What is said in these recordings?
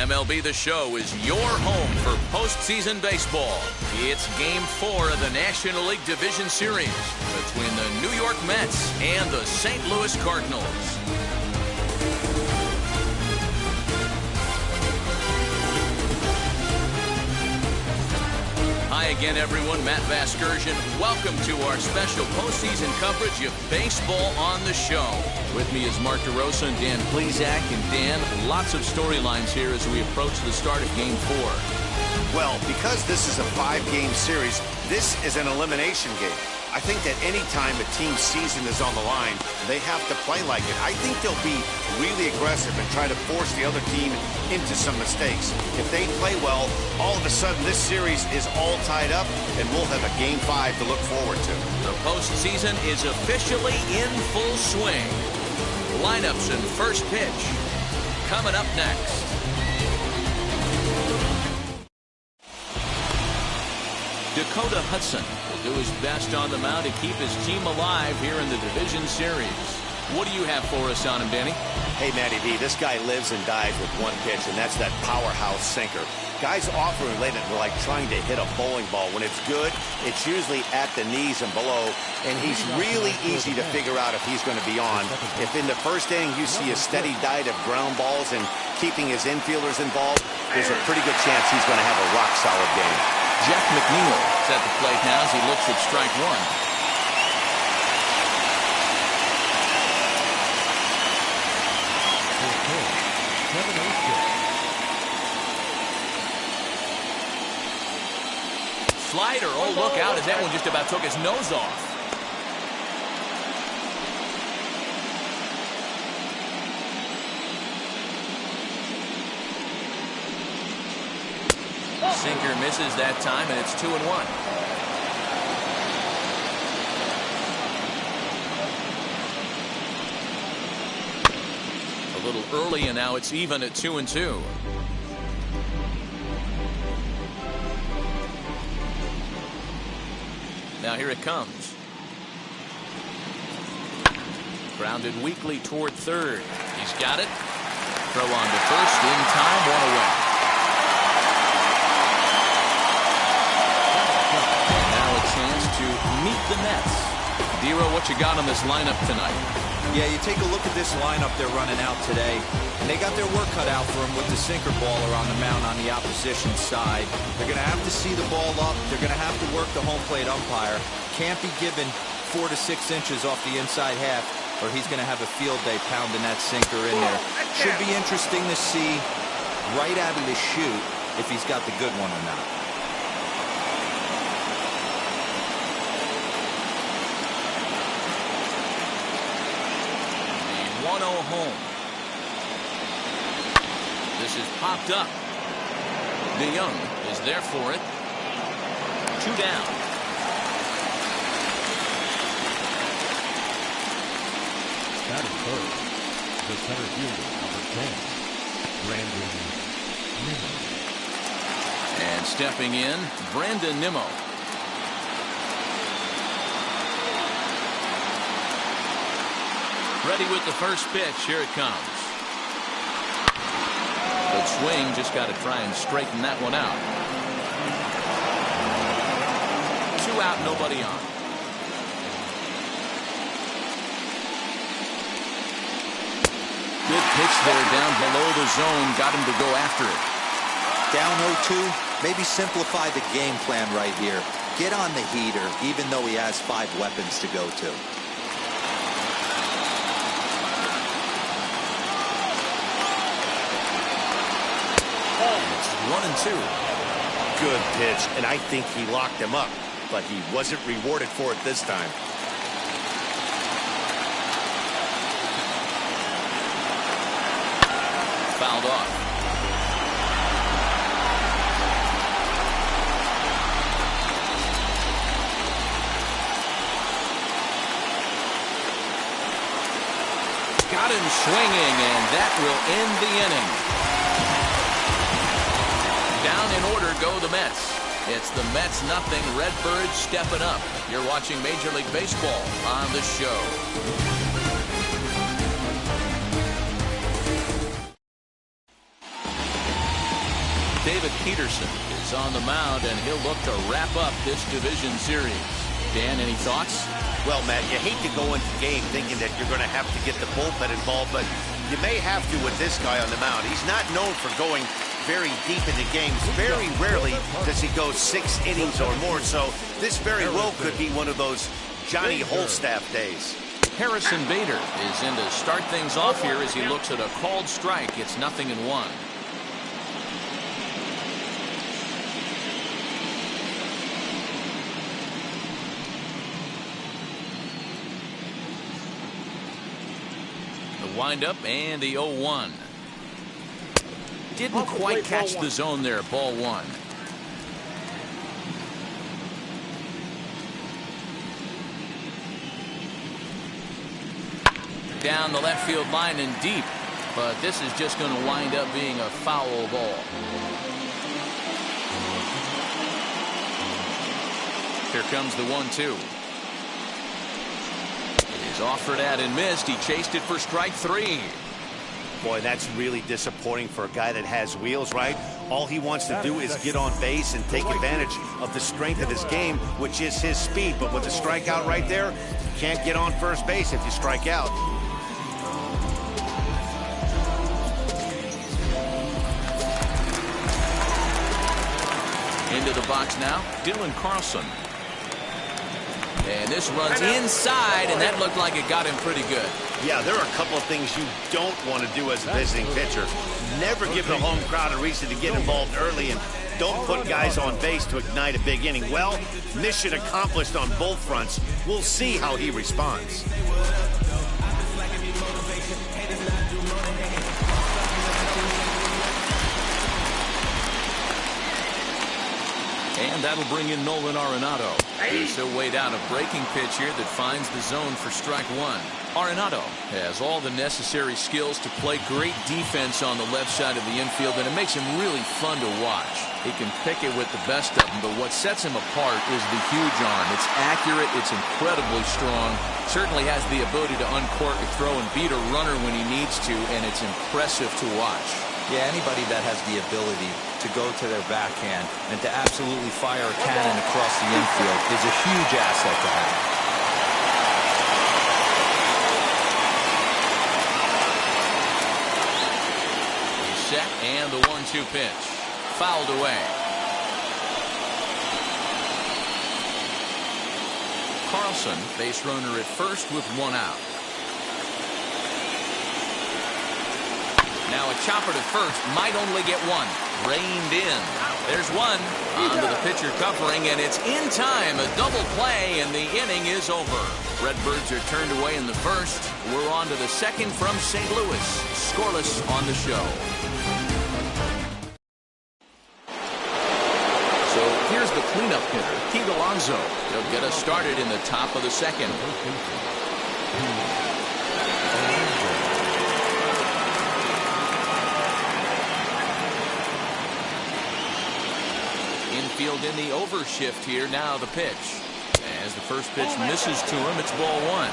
MLB The Show is your home for postseason baseball. It's Game 4 of the National League Division Series between the New York Mets and the St. Louis Cardinals. Hi again, everyone. Matt Vasgersian. Welcome to our special postseason coverage of Baseball on the Show. With me is Mark DeRosa and Dan Plesac. And Dan, lots of storylines here as we approach the start of Game 4. Well, because this is a 5-game series, this is an elimination game. I think that any time a team's season is on the line, they have to play like it. I think they'll be really aggressive and try to force the other team into some mistakes. If they play well, all of a sudden this series is all tied up, and we'll have a Game 5 to look forward to. The postseason is officially in full swing. Lineups and first pitch coming up next. Dakota Hudson will do his best on the mound to keep his team alive here in the division series. What do you have for us on him, Danny? Hey, Matty B, this guy lives and dies with one pitch, and that's that powerhouse sinker. Guys often relate it to like trying to hit a bowling ball. When it's good, it's usually at the knees and below, and he's really easy to figure out if he's going to be on. If in the first inning you see a steady diet of ground balls and keeping his infielders involved, there's a pretty good chance he's going to have a rock-solid game. Jeff McNeil is at the plate now as he looks at strike one. Slider, oh look out as that one just about took his nose off. Sinker misses that time, and it's 2-1. A little early, and now it's even at 2-2. Now here it comes. Grounded weakly toward third. He's got it. Throw on to first in time, one away. To meet the Mets. Dero, what you got on this lineup tonight? Yeah, you take a look at this lineup they're running out today, and they got their work cut out for them with the sinker baller on the mound on the opposition side. They're going to have to see the ball up. They're going to have to work the home plate umpire. Can't be given 4 to 6 inches off the inside half, or he's going to have a field day pounding that sinker in there. Should be interesting to see right out of the chute if he's got the good one or not. 1-0 home. This is popped up. DeYoung is there for it. 2 down. Batting first, the center fielder, number 10, Brandon Nimmo. And stepping in, Brandon Nimmo. Ready with the first pitch. Here it comes. Good swing. Just got to try and straighten that one out. 2 out, nobody on. Good pitch there down below the zone. Got him to go after it. Down 0-2. Maybe simplify the game plan right here. Get on the heater, even though he has 5 weapons to go to. 1-2. Good pitch, and I think he locked him up, but he wasn't rewarded for it this time. Fouled off. Got him swinging, and that will end the inning. Down in order go the Mets. It's the Mets nothing, Redbirds stepping up. You're watching Major League Baseball on the Show. Peterson is on the mound, and he'll look to wrap up this division series. Dan, any thoughts? Well, Matt, you hate to go into the game thinking that you're going to have to get the bullpen involved, but you may have to with this guy on the mound. He's not known for going very deep into games. Very rarely does he go 6 innings or more, so this very well could be one of those Johnny Holstaff days. Harrison Bader is in to start things off here as he looks at a called strike. It's 0-1. The windup and the 0-1. Didn't quite catch the zone there. Ball 1. Down the left field line and deep, but this is just going to wind up being a foul ball. Here comes the 1-2. He's offered at and missed. He chased it for strike 3. Boy, that's really disappointing for a guy that has wheels, right? All he wants to do is get on base and take advantage of the strength of his game, which is his speed. But with a strikeout right there, you can't get on first base if you strike out. Into the box now, Dylan Carlson. And this runs inside, and that looked like it got him pretty good. Yeah, there are a couple of things you don't want to do as a visiting pitcher. Never give the home crowd a reason to get involved early, and don't put guys on base to ignite a big inning. Well, mission accomplished on both fronts. We'll see how he responds. And that'll bring in Nolan Arenado. He'll wait out a breaking pitch here that finds the zone for strike 1. Arenado has all the necessary skills to play great defense on the left side of the infield, and it makes him really fun to watch. He can pick it with the best of them, but what sets him apart is the huge arm. It's accurate, it's incredibly strong, certainly has the ability to uncork a throw and beat a runner when he needs to, and it's impressive to watch. Yeah, anybody that has the ability to go to their backhand and to absolutely fire a cannon across the infield is a huge asset to have. He's set, and the 1-2 pitch. Fouled away. Carlson, base runner at first with 1 out. Now a chopper to first, might only get 1. Reined in. There's 1 onto the pitcher covering, and it's in time. A double play, and the inning is over. Redbirds are turned away in the first. We're on to the second from St. Louis. Scoreless on the show. So here's the cleanup hitter, Pete Alonso. He'll get us started in the top of the second. Infield in the overshift here. Now the pitch. As the first pitch misses to him, it's ball 1.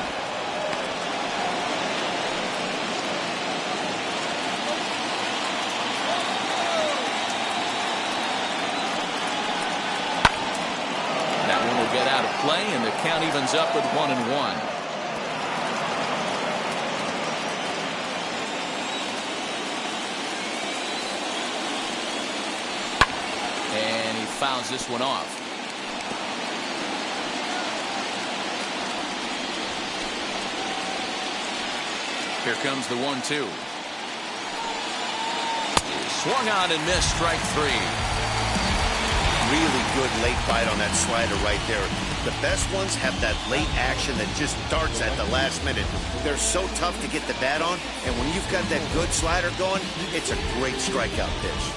That one will get out of play, and the count evens up with 1-1. Fouls this one off. Here comes the 1-2. Swung on and missed, strike 3. Really good late bite on that slider right there. The best ones have that late action that just darts at the last minute. They're so tough to get the bat on, and when you've got that good slider going, it's a great strikeout pitch.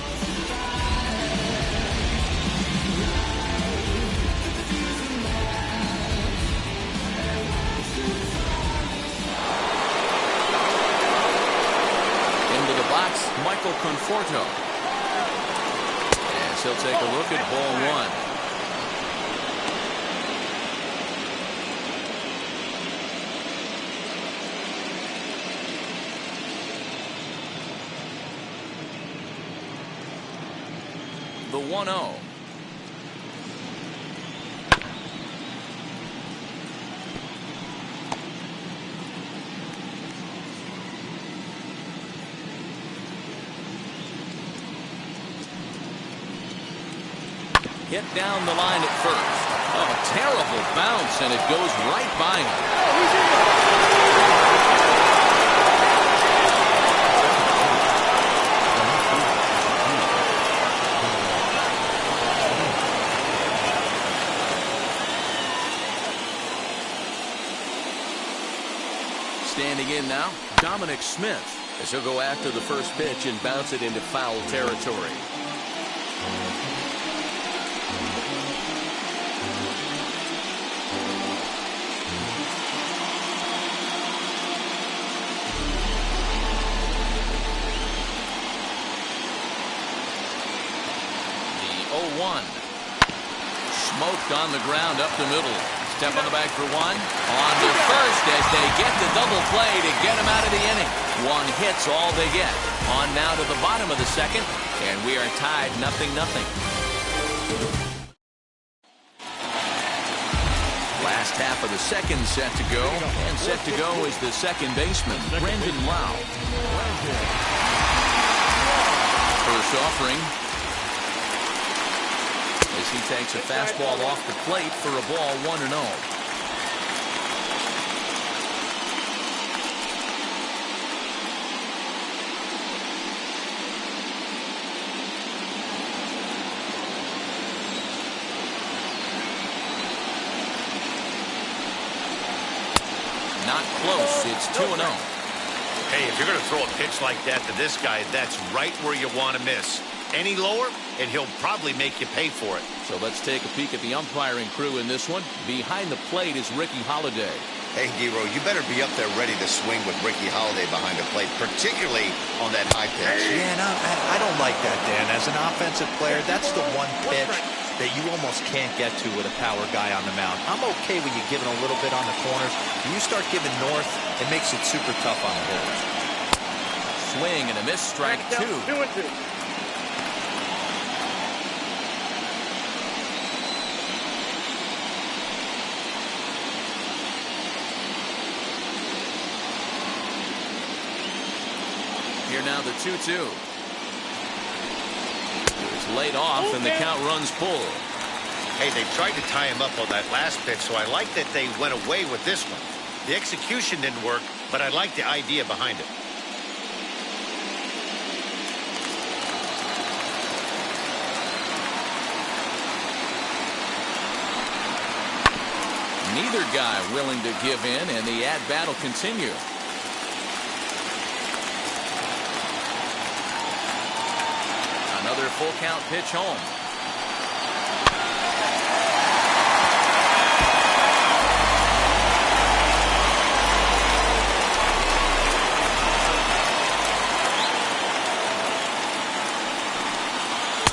Michael Conforto. As he'll take a look at ball 1. the 1-0. Hit down the line at first. Oh, terrible bounce, and it goes right by him. Standing in now, Dominic Smith, as he'll go after the first pitch and bounce it into foul territory. The 0-1. Smoked on the ground up the middle. Step on the bag for one. On to first as they get the double play to get him out of the inning. One hit's all they get. On now to the bottom of the second, and we are tied 0-0. Last half of the second set to go, and set to go is the second baseman, Brandon Lau. First offering as he takes a fastball off the plate for a ball 1-0. Not close. It's 2-0. Hey, if you're going to throw a pitch like that to this guy, that's right where you want to miss. Any lower, and he'll probably make you pay for it. So let's take a peek at the umpiring crew in this one. Behind the plate is Ricky Holiday. Hey, Dero, you better be up there ready to swing with Ricky Holiday behind the plate, particularly on that high pitch. Yeah, I don't like that, Dan. As an offensive player, that's the one pitch that you almost can't get to with a power guy on the mound. I'm okay with you giving a little bit on the corners. When you start giving north, it makes it super tough on the hitters. Swing and a miss, strike 2. 2-2. Here now the 2-2. It's laid off and the count runs full. Hey, they tried to tie him up on that last pitch, so I like that they went away with this one. The execution didn't work, but I like the idea behind it. Neither guy willing to give in, and the at-bat will continue. Another full count pitch home.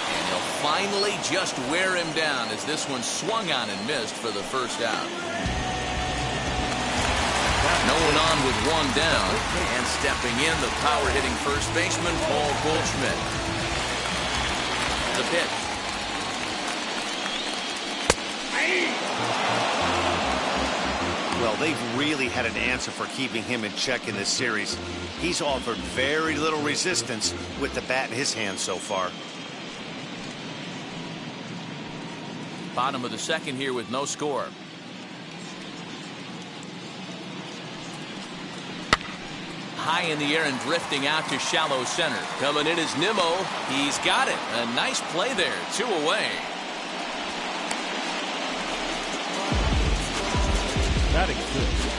And he'll finally just wear him down as this one swung on and missed for the first out. No one on with one down, and stepping in, the power-hitting first baseman, Paul Goldschmidt. The pitch. Well, they've really had an answer for keeping him in check in this series. He's offered very little resistance with the bat in his hand so far. Bottom of the second here with no score. High in the air and drifting out to shallow center. Coming in is Nimmo. He's got it. A nice play there. 2 away. Batting fifth.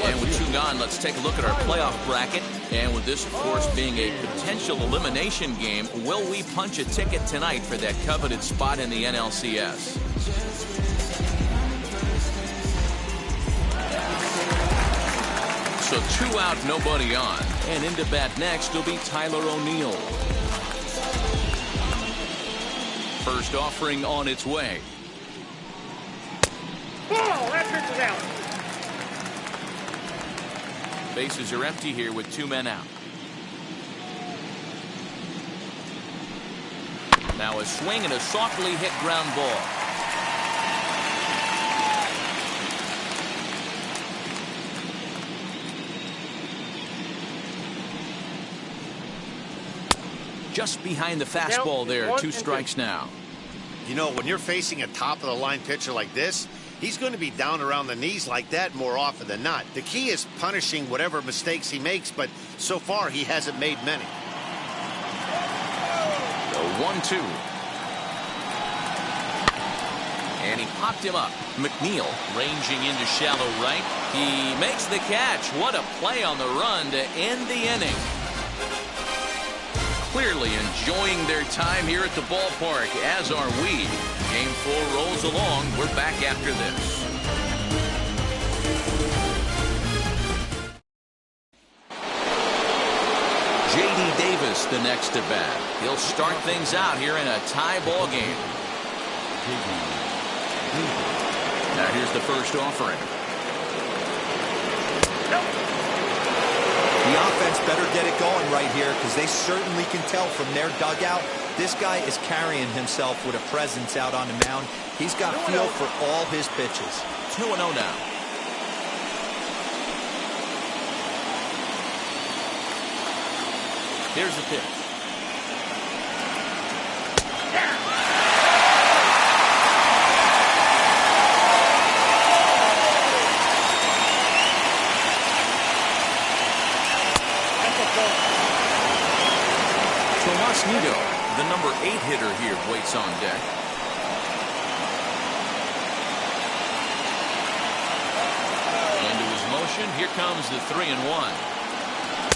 And with 2 gone, let's take a look at our playoff bracket. And with this, of course, being a potential elimination game, will we punch a ticket tonight for that coveted spot in the NLCS? So 2 out, nobody on. And into bat next will be Tyler O'Neill. First offering on its way. That pitch is out. Bases are empty here with 2 men out. Now a swing and a softly hit ground ball. Just behind the fastball there. 2 strikes now. You know, when you're facing a top-of-the-line pitcher like this, he's going to be down around the knees like that more often than not. The key is punishing whatever mistakes he makes, but so far he hasn't made many. The 1-2. And he popped him up. McNeil ranging into shallow right. He makes the catch. What a play on the run to end the inning. Clearly enjoying their time here at the ballpark, as are we. Game 4 rolls along. We're back after this. J.D. Davis, the next to bat. He'll start things out here in a tie ball game. Now here's the first offering. The offense better get it going right here, because they certainly can tell from their dugout this guy is carrying himself with a presence out on the mound. He's got feel for all his pitches. 2-0 now. Here's the pitch. Nido, the number 8 hitter here, waits on deck. Into his motion, here comes the 3-1.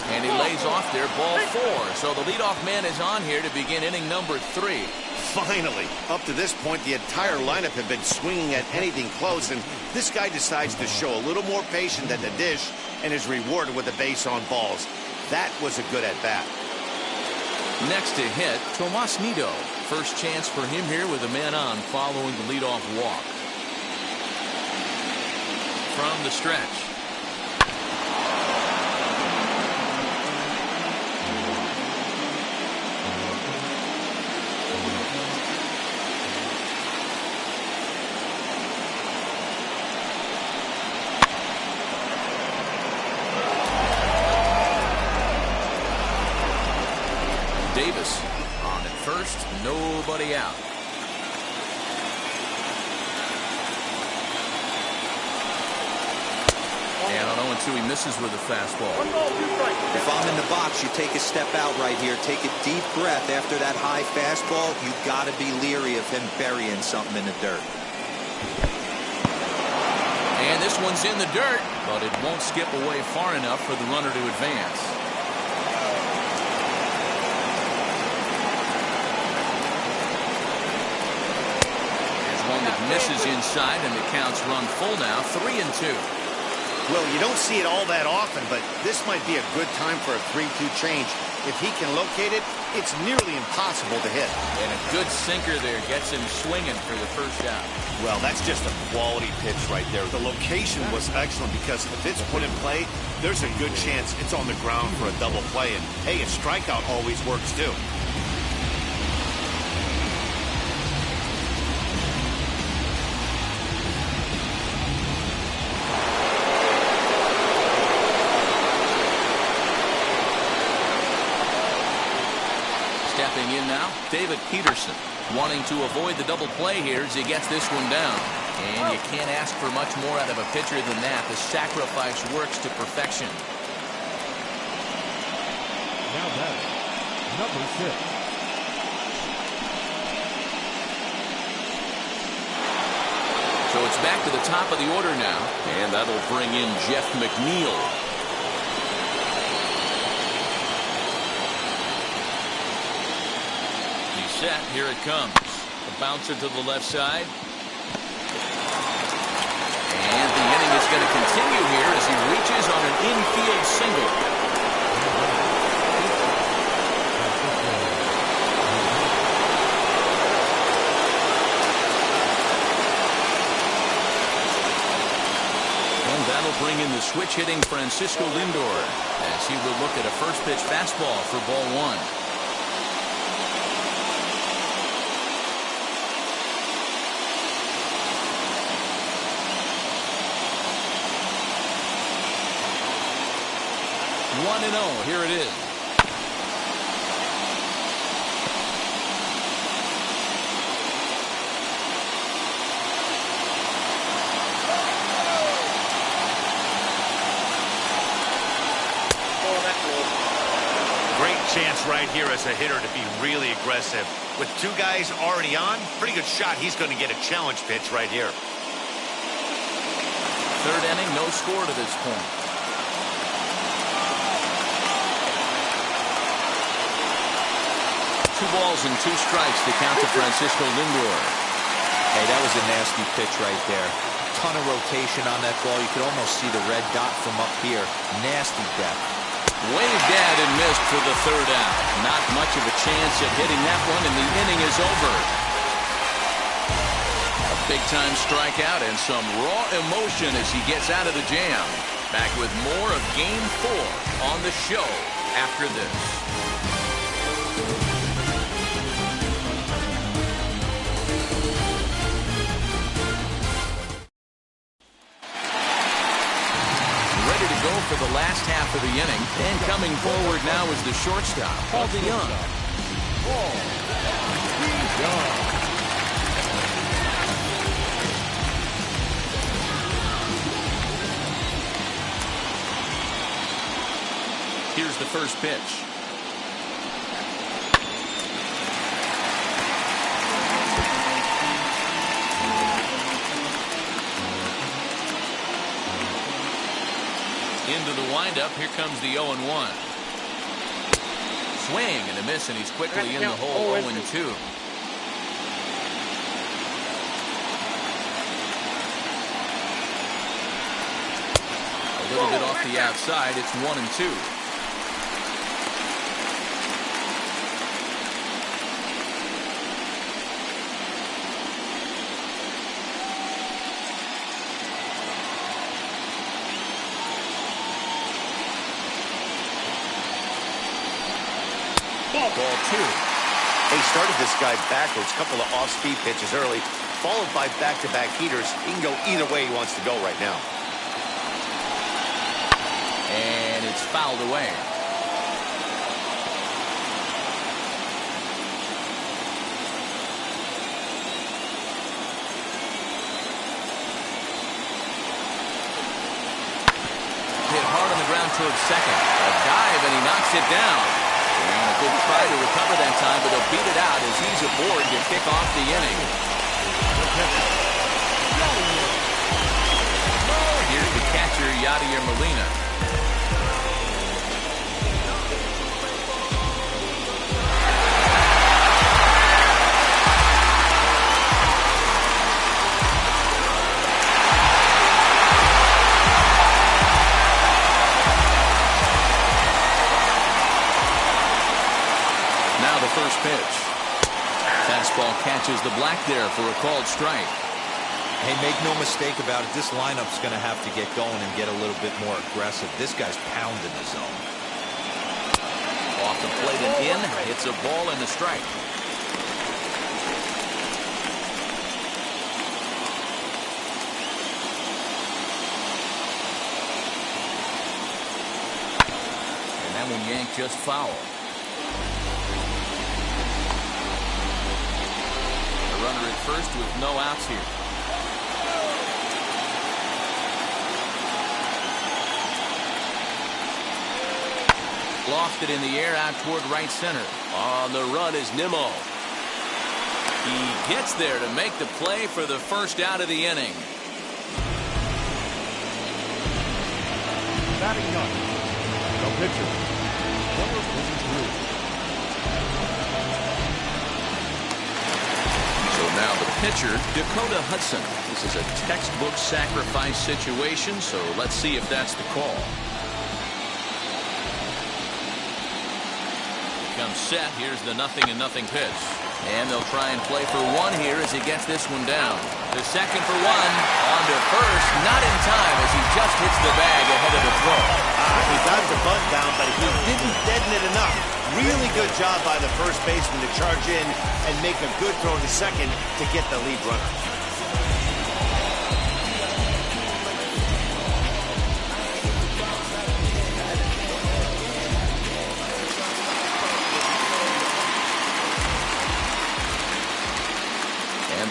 And he lays off there, ball 4. So the leadoff man is on here to begin inning number 3. Finally, up to this point, the entire lineup have been swinging at anything close, and this guy decides to show a little more patience at the dish and is rewarded with a base on balls. That was a good at-bat. Next to hit, Tomas Nido. First chance for him here with a man on following the leadoff walk. From the stretch. Davis on at first, nobody out. And on 0-2, he misses with a fastball. If I'm in the box, you take a step out right here. Take a deep breath after that high fastball. You've got to be leery of him burying something in the dirt. And this one's in the dirt, but it won't skip away far enough for the runner to advance. That misses inside, and the count's run full now, 3-2. Well, you don't see it all that often, but this might be a good time for a 3-2 change. If he can locate it, it's nearly impossible to hit. And a good sinker there gets him swinging for the first out. Well, that's just a quality pitch right there. The location was excellent, because if it's put in play, there's a good chance it's on the ground for a double play. And, hey, a strikeout always works, too. Stepping in now, David Peterson, wanting to avoid the double play here as he gets this one down. And you can't ask for much more out of a pitcher than that. The sacrifice works to perfection. Now that number 6. So it's back to the top of the order now, and that'll bring in Jeff McNeil. Set. Here it comes. A bouncer to the left side. And the inning is going to continue here as he reaches on an infield single. And that'll bring in the switch-hitting Francisco Lindor as he will look at a first-pitch fastball for ball 1. 1-0. Here it is. Great chance right here as a hitter to be really aggressive. With two guys already on, pretty good shot. He's going to get a challenge pitch right here. Third inning, no score to this point. Two balls and two strikes to count to Francisco Lindor. Hey, that was a nasty pitch right there. Ton of rotation on that ball. You could almost see the red dot from up here. Nasty depth. Waved at and missed for the third out. Not much of a chance at hitting that one, and the inning is over. A big-time strikeout and some raw emotion as he gets out of the jam. Back with more of Game 4 on the show after this. For the last half of the inning, and coming forward now is the shortstop, Paul DeYoung. Here's the first pitch. Into the windup. Here comes the 0-1. Swing and a miss, and he's quickly in the hole. 0-2. A little bit off the outside. It's 1-2. Ball 2. They started this guy backwards, couple of off-speed pitches early, followed by back-to-back heaters. He can go either way he wants to go right now. And it's fouled away. Hit hard on the ground towards second. A dive, and he knocks it down. And a good try to recover that time, but he'll beat it out as he's aboard to kick off the inning. Here's the catcher, Yadier Molina. First pitch. Fastball catches the black there for a called strike. Hey, make no mistake about it. This lineup's going to have to get going and get a little bit more aggressive. This guy's pounding the zone. Off the plate and in. Hits a ball and a strike. And that one yanked just foul. Runner at first with no outs here. Lofted in the air out toward right center. On the run is Nimmo. He gets there to make the play for the first out of the inning. Batting ninth, the pitcher, number 43. Now the pitcher, Dakota Hudson. This is a textbook sacrifice situation, so let's see if that's the call. Comes set. Here's the 0-0 pitch. And they'll try and play for one here as he gets this one down. The second for one. On to first. Not in time as he just hits the bag ahead of the throw. He got the bunt down, but he didn't deaden it enough. Really good job by the first baseman to charge in and make a good throw to second to get the lead runner.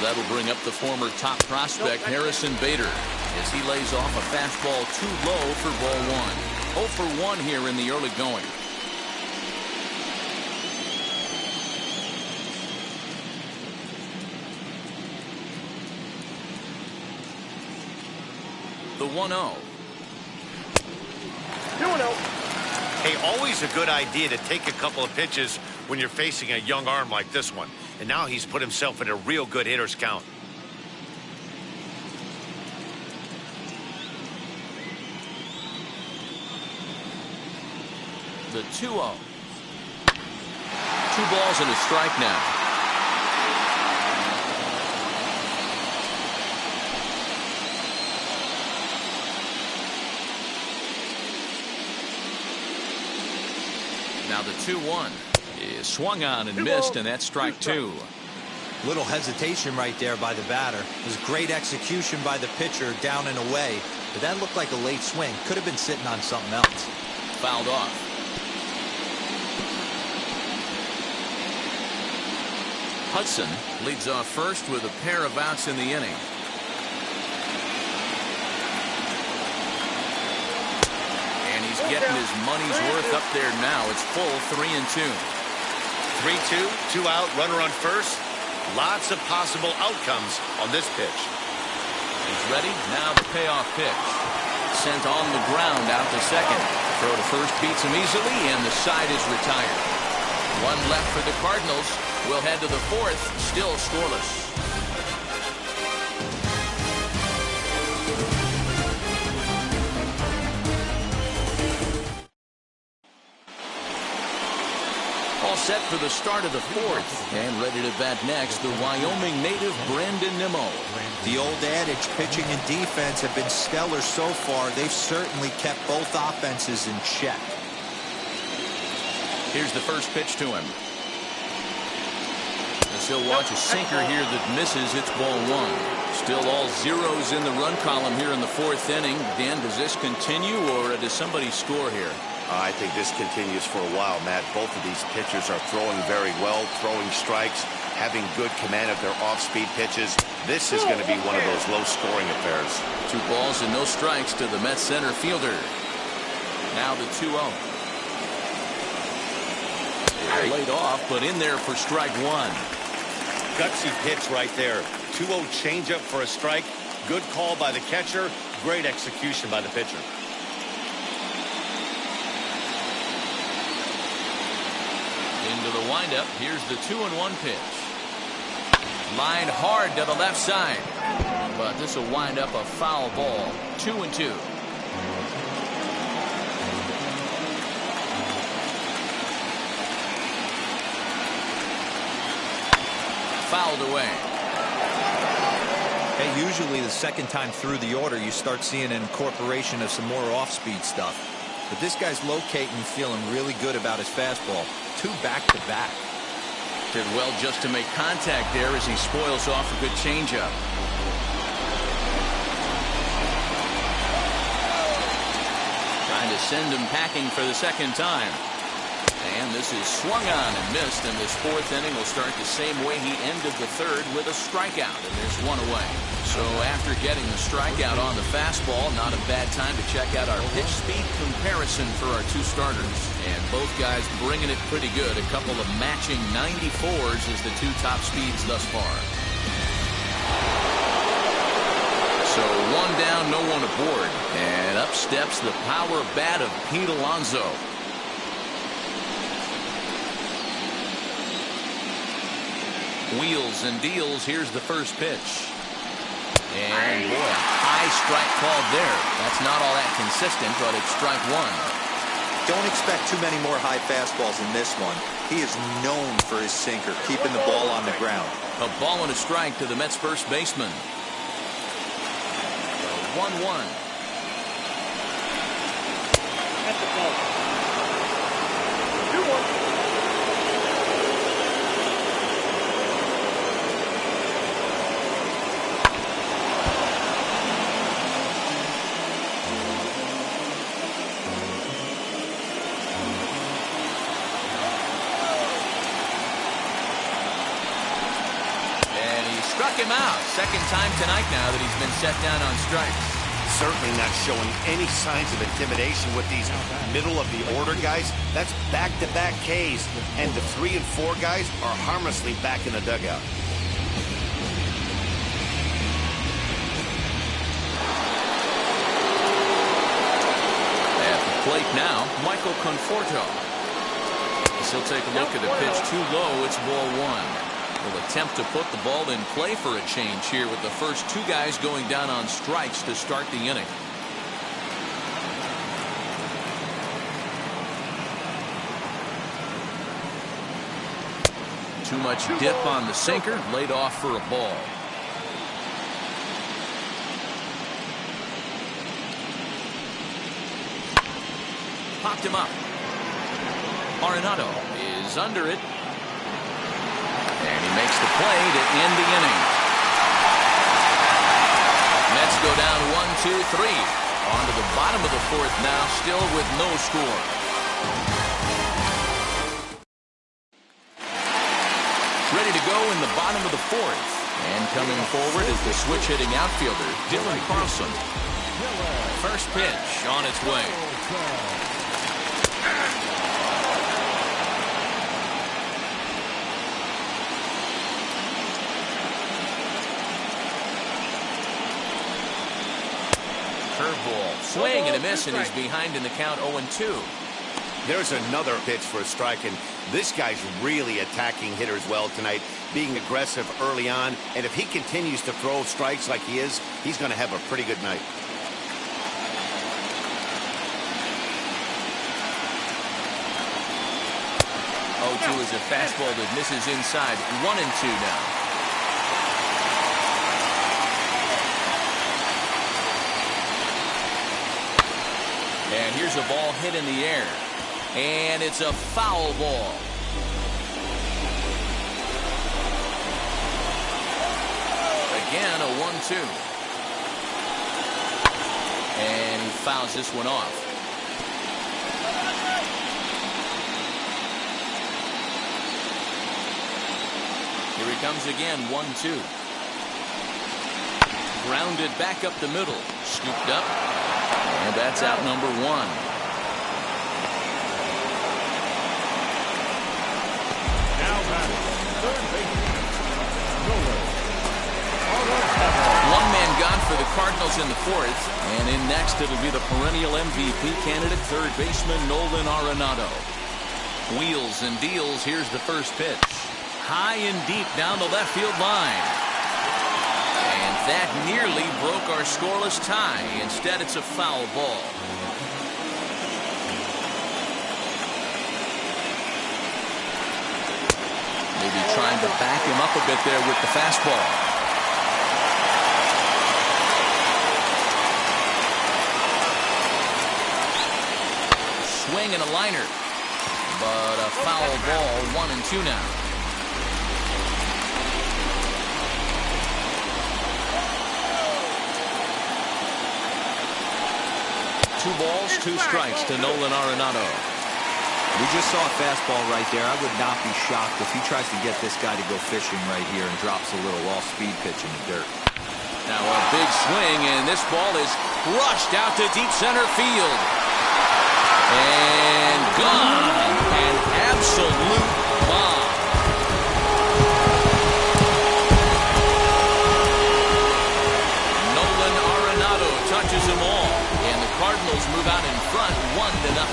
that'll bring up the former top prospect Harrison Bader as he lays off a fastball too low for ball one. 0 for 1 here in the early going. The 1-0. 2-0. Hey, always a good idea to take a couple of pitches when you're facing a young arm like this one. And now he's put himself in a real good hitter's count. The 2-0. 2 balls and a strike now. Now the 2-1 is swung on and missed, and that's strike 2. Little hesitation right there by the batter. It was great execution by the pitcher down and away, but that looked like a late swing. Could have been sitting on something else. Fouled off. Hudson leads off first with a pair of outs in the inning. He's getting his money's worth up there now. It's full 3-2. 3-2, 2 out, runner on first. Lots of possible outcomes on this pitch. He's ready. Now the payoff pitch. Sent on the ground out to second. Throw to first beats him easily, and the side is retired. 1 left for the Cardinals. We'll head to the 4th. Still scoreless. Set for the start of the 4th, and ready to bat next, the Wyoming native Brandon Nimmo. The old adage, pitching and defense have been stellar so far. They've certainly kept both offenses in check. Here's the first pitch to him. As he'll watch a sinker here that misses. It's ball 1. Still all zeros in the run column here in the 4th inning. Dan, does this continue, or does somebody score here? I think this continues for a while, Matt. Both of these pitchers are throwing very well, throwing strikes, having good command of their off-speed pitches. This is going to be one of those low-scoring affairs. 2 balls and no strikes to the Mets center fielder. Now the 2-0. Laid off, but in there for strike 1. Gutsy pitch right there. 2-0 changeup for a strike. Good call by the catcher. Great execution by the pitcher. Into the windup. Here's the 2-1 pitch. Lined hard to the left side. But this will wind up a foul ball. 2-2. Fouled away. Hey, usually the second time through the order, you start seeing an incorporation of some more off-speed stuff. But this guy's locating and feeling really good about his fastball. 2 back-to-back. Did well just to make contact there as he spoils off a good changeup. Trying to send him packing for the second time. And this is swung on and missed, and this 4th inning will start the same way he ended the 3rd with a strikeout, and there's 1 away. So after getting the strikeout on the fastball, not a bad time to check out our pitch speed comparison for our 2 starters. And both guys bringing it pretty good. A couple of matching 94s as the 2 top speeds thus far. So 1 down, no one aboard. And up steps the power bat of Pete Alonso. Wheels and deals. Here's the first pitch. And boy, a high strike called there. That's not all that consistent, but it's strike 1. Don't expect too many more high fastballs in this one. He is known for his sinker, keeping the ball on the ground. A ball and a strike to the Mets first baseman. 1-1. That's a ball. 2-1. struck him out. Second time tonight now that he's been set down on strikes. Certainly not showing any signs of intimidation with these middle-of-the-order guys. That's back-to-back Ks, and the 3 and 4 guys are harmlessly back in the dugout. At the plate now, Michael Conforto. He'll take a look at the pitch too low. It's ball 1. Will attempt to put the ball in play for a change here with the first 2 guys going down on strikes to start the inning. Too much dip on the sinker, laid off for a ball. Popped him up. Arenado is under it. And he makes the play to end the inning. Mets go down 1-2-3. On to the bottom of the 4th now, still with no score. Ready to go in the bottom of the 4th. And coming forward is the switch-hitting outfielder, Dylan Carlson. First pitch on its way. Curveball, swing and a miss, and he's behind in the count 0-2. There's another pitch for a strike, and this guy's really attacking hitters well tonight, being aggressive early on, and if he continues to throw strikes like he is, he's going to have a pretty good night. Is a fastball that misses inside. 1-2 now. And here's a ball hit in the air. And it's a foul ball. Again, a 1-2. And he fouls this one off. Here he comes again, 1-2. Grounded back up the middle. Scooped up. And that's out number 1. Now batting, third baseman, One man gone for the Cardinals in the 4th. And in next, it'll be the perennial MVP candidate, third baseman Nolan Arenado. Wheels and deals. Here's the first pitch. High and deep down the left field line. And that nearly broke our scoreless tie. Instead, it's a foul ball. Maybe trying to back him up a bit there with the fastball. Swing and a liner. But a foul ball, 1-2 now. Two balls, 2 strikes to Nolan Arenado. We just saw a fastball right there. I would not be shocked if he tries to get this guy to go fishing right here and drops a little off-speed pitch in the dirt. Now a big swing, and this ball is crushed out to deep center field. And gone. An absolute bomb. Nolan Arenado touches them all. And the Cardinals move out in front 1-0.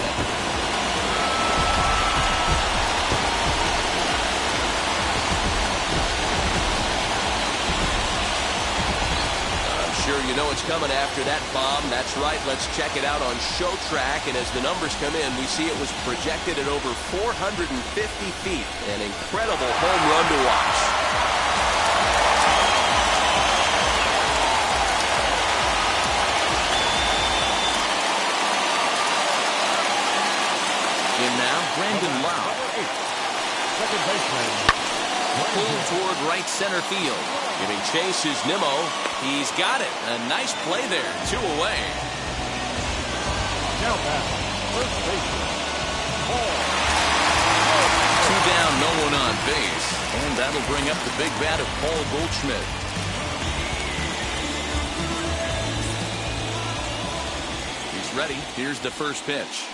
Sure, you know it's coming after that bomb. That's right. Let's check it out on Show Track. And as the numbers come in, we see it was projected at over 450 feet. An incredible home run to watch. In now, Brandon Lau. second baseman. Pulled toward right center field. Giving chase is Nimmo. He's got it. A nice play there. 2 away. Now back, first baseman, Paul. 2 down, no one on base, and that'll bring up the big bat of Paul Goldschmidt. He's ready. Here's the first pitch.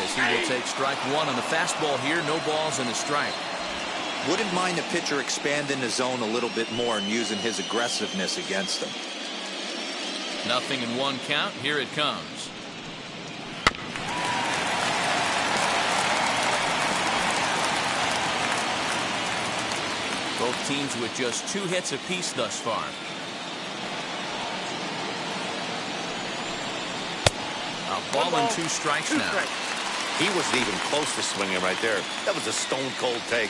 As he will take strike one on the fastball here. No balls and a strike. Wouldn't mind the pitcher expanding the zone a little bit more and using his aggressiveness against him. Nothing in one count. Here it comes. Both teams with just 2 hits apiece thus far. A ball and 2 strikes now. He wasn't even close to swinging right there. That was a stone-cold take.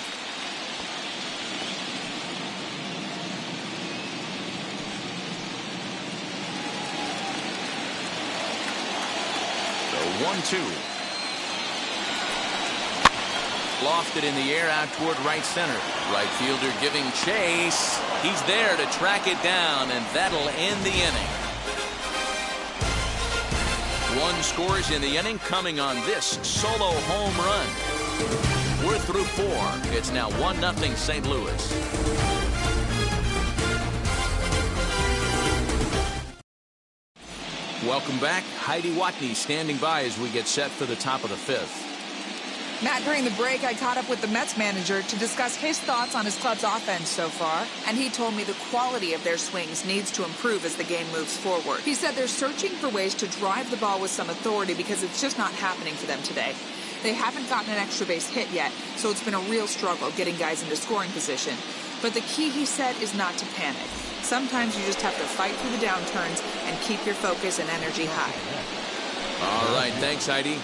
The 1-2. Lofted in the air out toward right center. Right fielder giving chase. He's there to track it down, and that'll end the inning. 1 scores in the inning, coming on this solo home run. We're through 4. It's now 1-0 St. Louis. Welcome back. Heidi Watney standing by as we get set for the top of the 5th. Matt, during the break, I caught up with the Mets manager to discuss his thoughts on his club's offense so far, and he told me the quality of their swings needs to improve as the game moves forward. He said they're searching for ways to drive the ball with some authority because it's just not happening for them today. They haven't gotten an extra base hit yet, so it's been a real struggle getting guys into scoring position. But the key, he said, is not to panic. Sometimes you just have to fight through the downturns and keep your focus and energy high. All right, thanks, Heidi.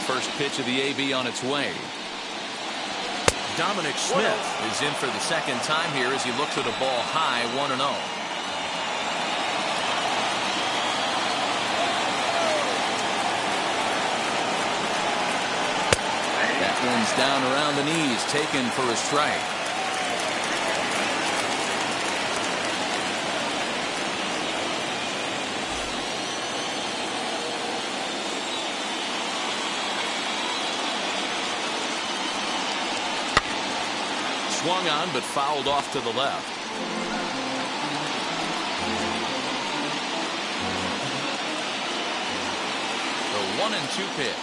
First pitch of the AB on its way. Dominic Smith is in for the second time here as he looks at a ball high, 1-0. That one's down around the knees, taken for a strike. Swung on, but fouled off to the left. The 1-2 pitch.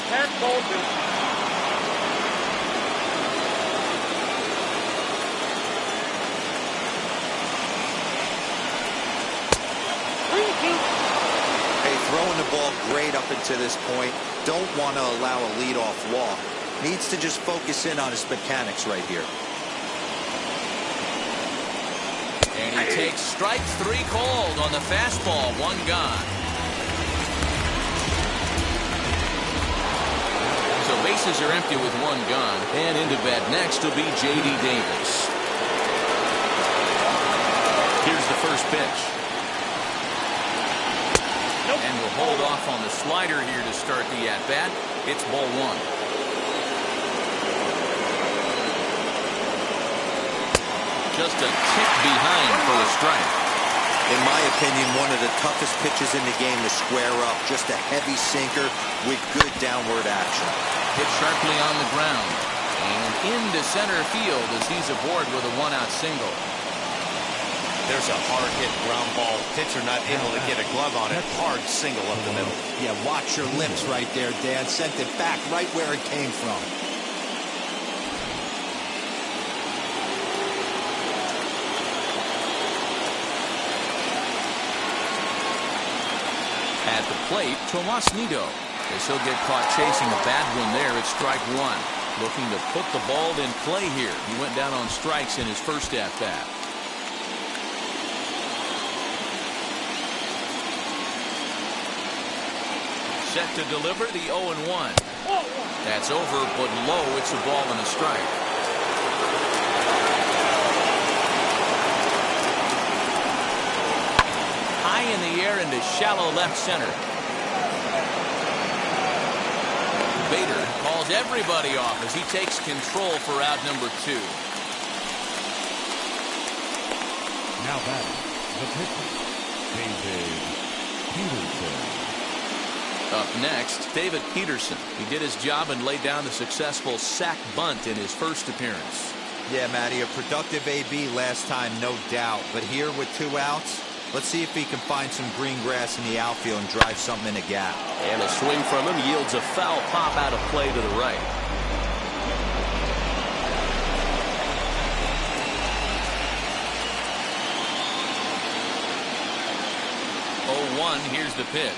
That's ball 2. Hey, throwing the ball great up until this point. Don't want to allow a leadoff walk. Needs to just focus in on his mechanics right here. And he takes strike 3 called on the fastball. 1 gone. So bases are empty with 1 gone. And into bat next will be J.D. Davis. Here's the first pitch. And we'll hold off on the slider here to start the at-bat. It's ball 1. Just a tick behind for a strike. In my opinion, one of the toughest pitches in the game to square up. Just a heavy sinker with good downward action. Hit sharply on the ground. And into center field as he's aboard with a 1-out single. There's a hard-hit ground ball. Pitcher not able to get a glove on it. Hard single up the middle. Yeah, watch your lips right there, Dan. Sent it back right where it came from. At the plate, Tomas Nido. As he'll get caught chasing a bad one there at strike 1. Looking to put the ball in play here. He went down on strikes in his first at-bat. Set to deliver the 0-1. That's over, but low. It's a ball and a strike. High in the air into shallow left center. Bader calls everybody off as he takes control for out number 2. Now batting, the pitcher, David Peterson. Up next, David Peterson. He did his job and laid down the successful sac bunt in his first appearance. Yeah, Matty, a productive AB last time, no doubt. But here with 2 outs, let's see if he can find some green grass in the outfield and drive something in a gap. And a swing from him yields a foul pop out of play to the right. 0-1, here's the pitch.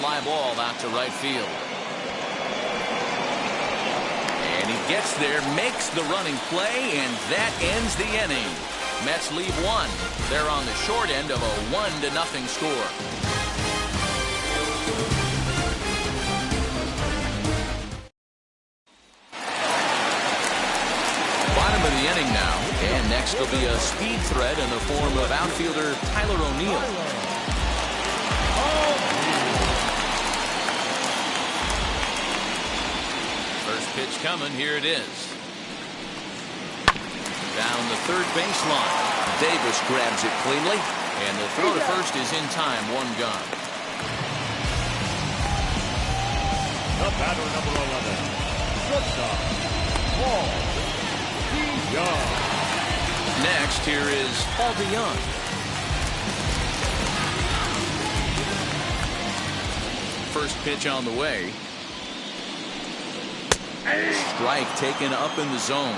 Fly ball out to right field. And he gets there, makes the running play, and that ends the inning. Mets leave 1. They're on the short end of a 1-0 score. Bottom of the inning now, and next will be a speed threat in the form of outfielder Tyler O'Neill. First pitch coming, here it is. Down the third baseline. Davis grabs it cleanly, and the throw to first is in time, 1 gone. The batter, number 11, shortstop, Paul DeYoung. Next, here is Paul DeYoung. First pitch on the way. Strike taken up in the zone.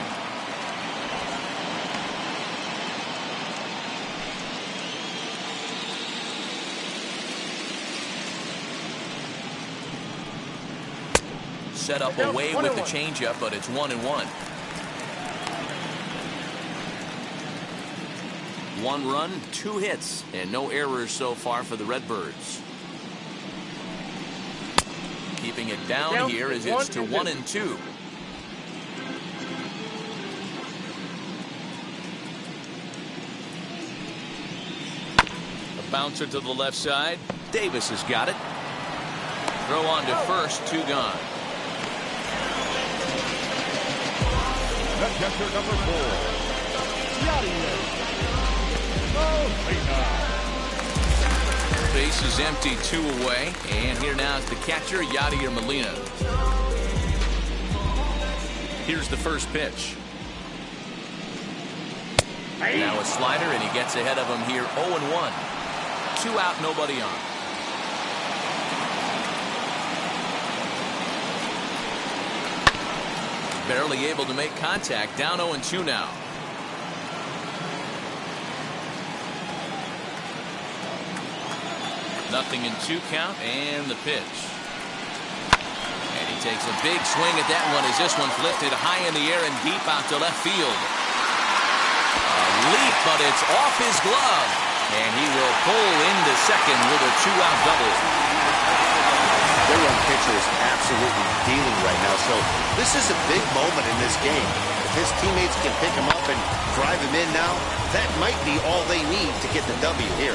Set up away with the changeup, but it's 1-1. 1 run, 2 hits, and no errors so far for the Redbirds. Keeping it down here as it's to 1-2. A bouncer to the left side. Davis has got it. Throw on to first, 2 gone. The catcher, number 4, Yadier Molina. Base is empty, 2 away, and here now is the catcher, Yadier Molina. Here's the first pitch. Now a slider, and he gets ahead of him here, 0-1. 2 out, nobody on. Barely able to make contact, down 0-2 now. Nothing in 2 count, and the pitch. And he takes a big swing at that one as this one's lifted high in the air and deep out to left field. A leap, but it's off his glove. And he will pull into second with a 2-out double. Their young pitcher is absolutely dealing right now, so this is a big moment in this game. If his teammates can pick him up and drive him in now, that might be all they need to get the W here.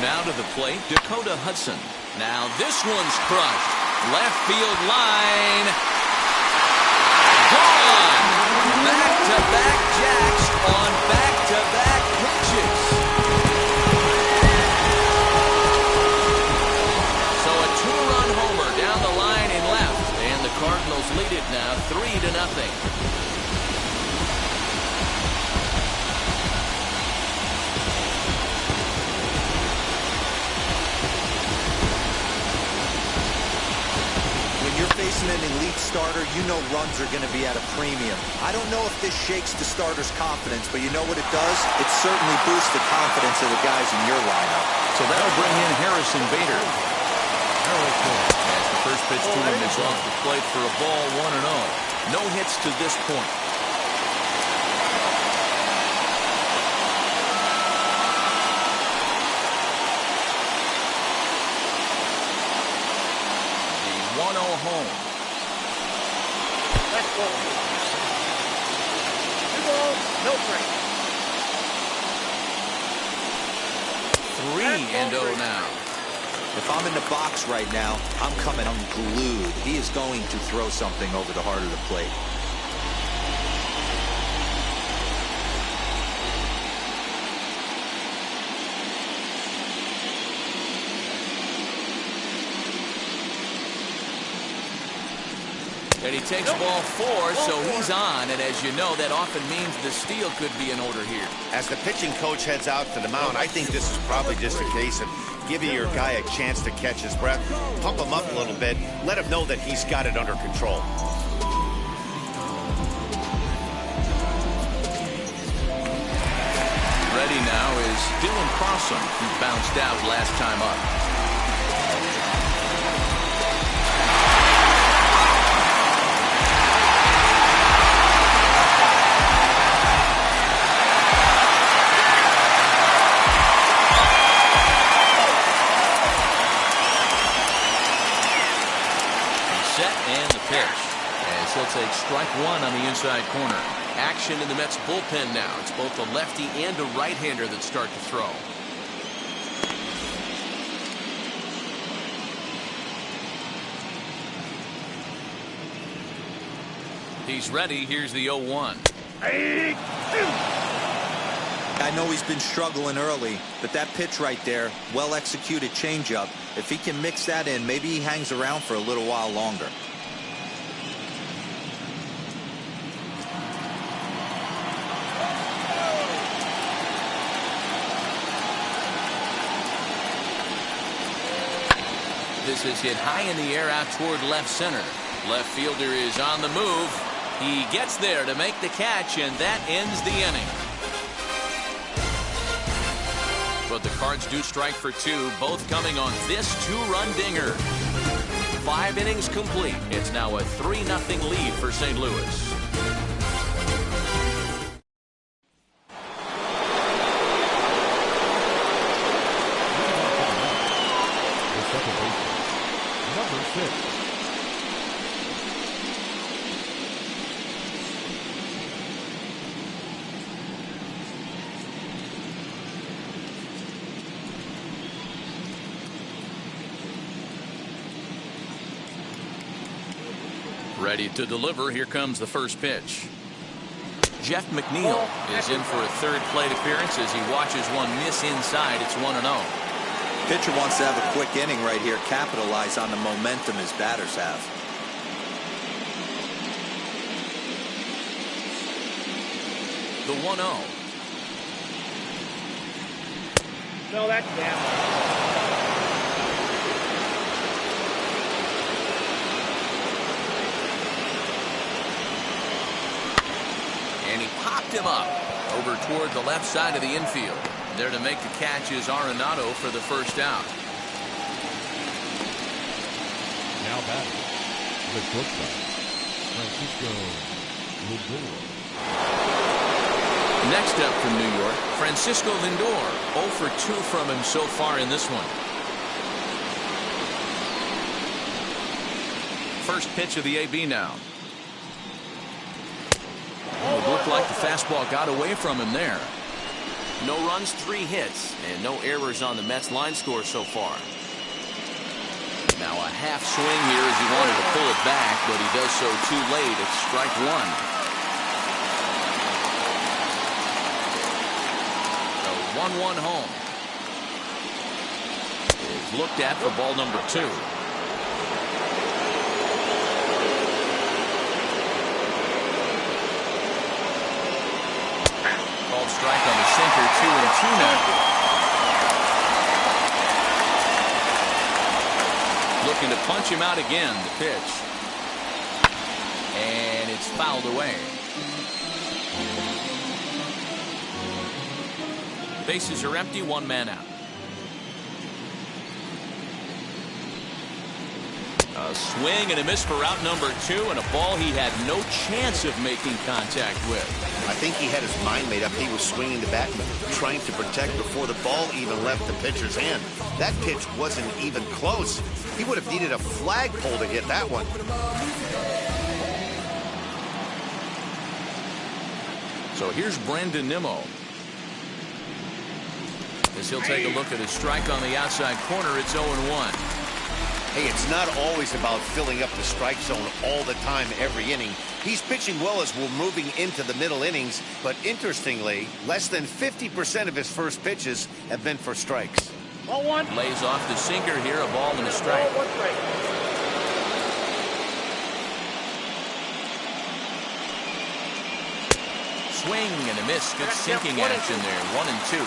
Now to the plate, Dakota Hudson. Now this one's crushed. Left field line. Gone! Back-to-back jacks on back-to-back pitches. So a 2-run homer down the line and left. And the Cardinals lead it now 3-0. Facing an elite starter, you know runs are going to be at a premium. I don't know if this shakes the starter's confidence, but you know what it does? It certainly boosts the confidence of the guys in your lineup. So that'll bring in Harrison Bader. As the first pitch to him is off the plate for a ball, 1-0. No hits to this point. Home. Ball. 2 balls, no strikes. 3-0 now. If I'm in the box right now, I'm coming unglued. He is going to throw something over the heart of the plate. And he takes ball 4, so he's on. And as you know, that often means the steal could be in order here. As the pitching coach heads out to the mound, I think this is probably just a case of giving your guy a chance to catch his breath, pump him up a little bit, let him know that he's got it under control. Ready now is Dylan Crossom, who bounced out last time up. He'll take strike 1 on the inside corner. Action in the Mets bullpen now. It's both a lefty and a right-hander that start to throw. He's ready. Here's the 0-1. I know he's been struggling early, but that pitch right there, well-executed changeup. If he can mix that in, maybe he hangs around for a little while longer. This is hit high in the air out toward left center. Left fielder is on the move. He gets there to make the catch, and that ends the inning. But the Cards do strike for 2, both coming on this 2-run dinger. 5 innings complete. It's now a 3-0 lead for St. Louis. Number 6. Ready to deliver. Here comes the first pitch. Jeff McNeil is in for a third plate appearance as he watches one miss inside. It's 1-0. Pitcher wants to have a quick inning right here, capitalize on the momentum his batters have. The 1-0. No, that's down. And he popped him up over toward the left side of the infield. There to make the catch is Arenado for the first out. Now batting, the shortstop, Francisco Lindor. Next up from New York, Francisco Lindor. 0 for 2 from him so far in this one. First pitch of the AB now. It looked like the fastball got away from him there. No runs, 3 hits, and no errors on the Mets line score so far. Now a half swing here as he wanted to pull it back, but he does so too late. It's strike 1. The 1-1 home is looked at for ball number 2. Called strike on the sinker, 2-2 now. Looking to punch him out again, the pitch. And it's fouled away. Bases are empty, 1 man out. A swing and a miss for out number 2, and a ball he had no chance of making contact with. I think he had his mind made up. He was swinging the bat and trying to protect before the ball even left the pitcher's hand. That pitch wasn't even close. He would have needed a flagpole to hit that one. So here's Brandon Nimmo. As he'll take a look at his strike on the outside corner, it's 0-1. Hey, it's not always about filling up the strike zone all the time, every inning. He's pitching well as we're moving into the middle innings, but interestingly, less than 50% of his first pitches have been for strikes. 0-1. Lays off the sinker here, a ball and a strike. 0-1 strike. Swing and a miss. Good sinking action there. 1-2.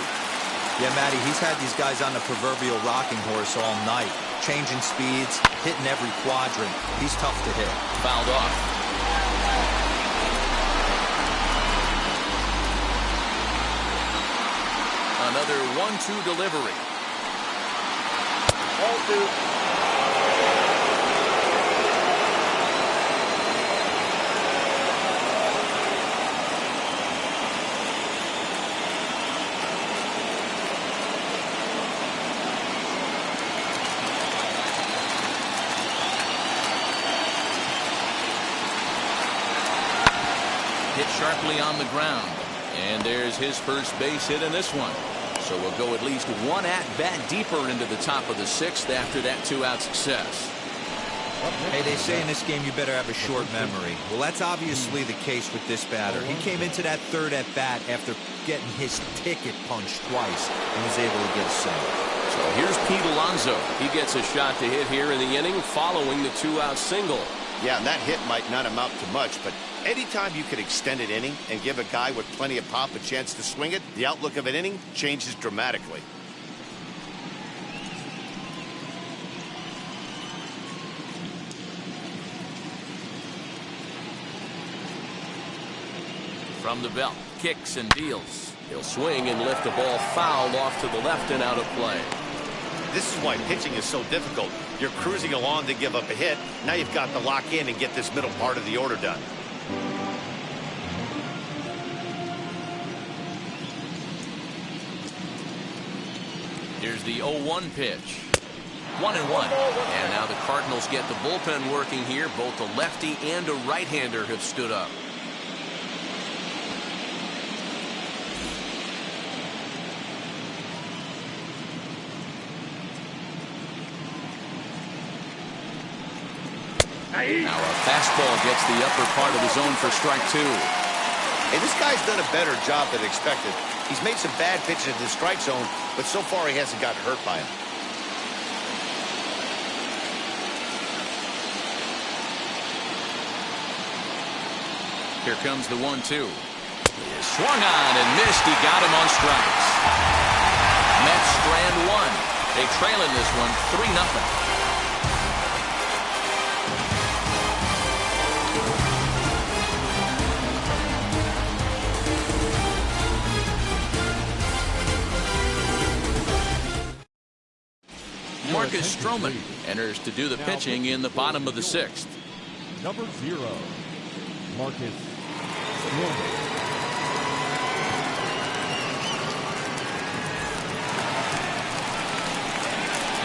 Yeah, Matty, he's had these guys on the proverbial rocking horse all night. Changing speeds, hitting every quadrant. He's tough to hit. Fouled off. Another 1-2 delivery. 0-2. Hit sharply on the ground. And there's his first base hit in this one. So we'll go at least one at-bat deeper into the top of the sixth after that two-out success. Hey, they say in this game you better have a short memory. Well, that's obviously the case with this batter. He came into that third at-bat after getting his ticket punched twice and was able to get a single. So here's Pete Alonso. He gets a shot to hit here in the inning following the two-out single. Yeah, and that hit might not amount to much, but anytime you can extend an inning and give a guy with plenty of pop a chance to swing it, the outlook of an inning changes dramatically. From the belt, kicks and deals. He'll swing and lift a ball foul off to the left and out of play. This is why pitching is so difficult. You're cruising along to give up a hit. Now you've got to lock in and get this middle part of the order done. Here's the 0-1 pitch. 1-1. And now the Cardinals get the bullpen working here. Both a lefty and a right-hander have stood up. Now a fastball gets the upper part of the zone for strike two. Hey, this guy's done a better job than expected. He's made some bad pitches in the strike zone, but so far he hasn't gotten hurt by him. Here comes the 1-2. Swung on and missed. He got him on strikes. Mets strand one. They trail in this one 3-0. Marcus Stroman enters to do the pitching in the bottom of the sixth. Number 0, Marcus Stroman.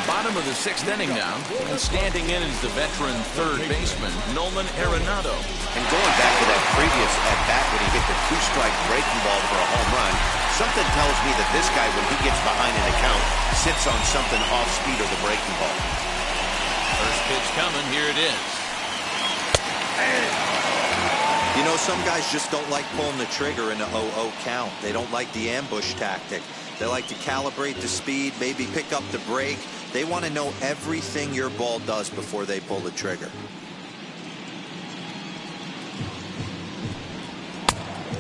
Bottom of the sixth inning now, and standing in is the veteran third baseman, Nolan Arenado. And going back to that previous at-bat when he hit the two-strike breaking ball for a home run, something tells me that this guy, when he gets behind an account, sits on something off-speed of the breaking ball. First pitch coming, here it is. You know, some guys just don't like pulling the trigger in a 0-0 count. They don't like the ambush tactic. They like to calibrate the speed, maybe pick up the break. They want to know everything your ball does before they pull the trigger.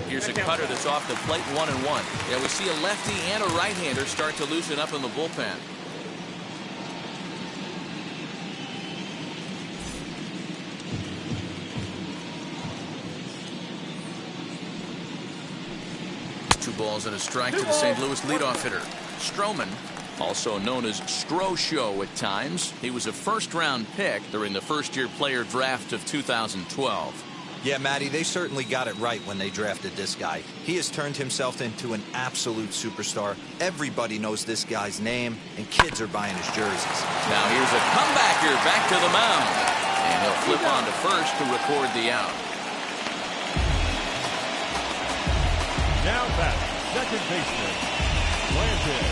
Here's a cutter that's off the plate, 1-1. Yeah, we see a lefty and a right-hander start to loosen up in the bullpen. Two balls and a strike to the St. Louis leadoff hitter. Stroman, also known as Stro Show at times. He was a first-round pick during the first-year player draft of 2012. Yeah, Matty, they certainly got it right when they drafted this guy. He has turned himself into an absolute superstar. Everybody knows this guy's name, and kids are buying his jerseys. Now here's a comebacker back to the mound. And he'll flip on to first to record the out. Now back, second baseman, Landon.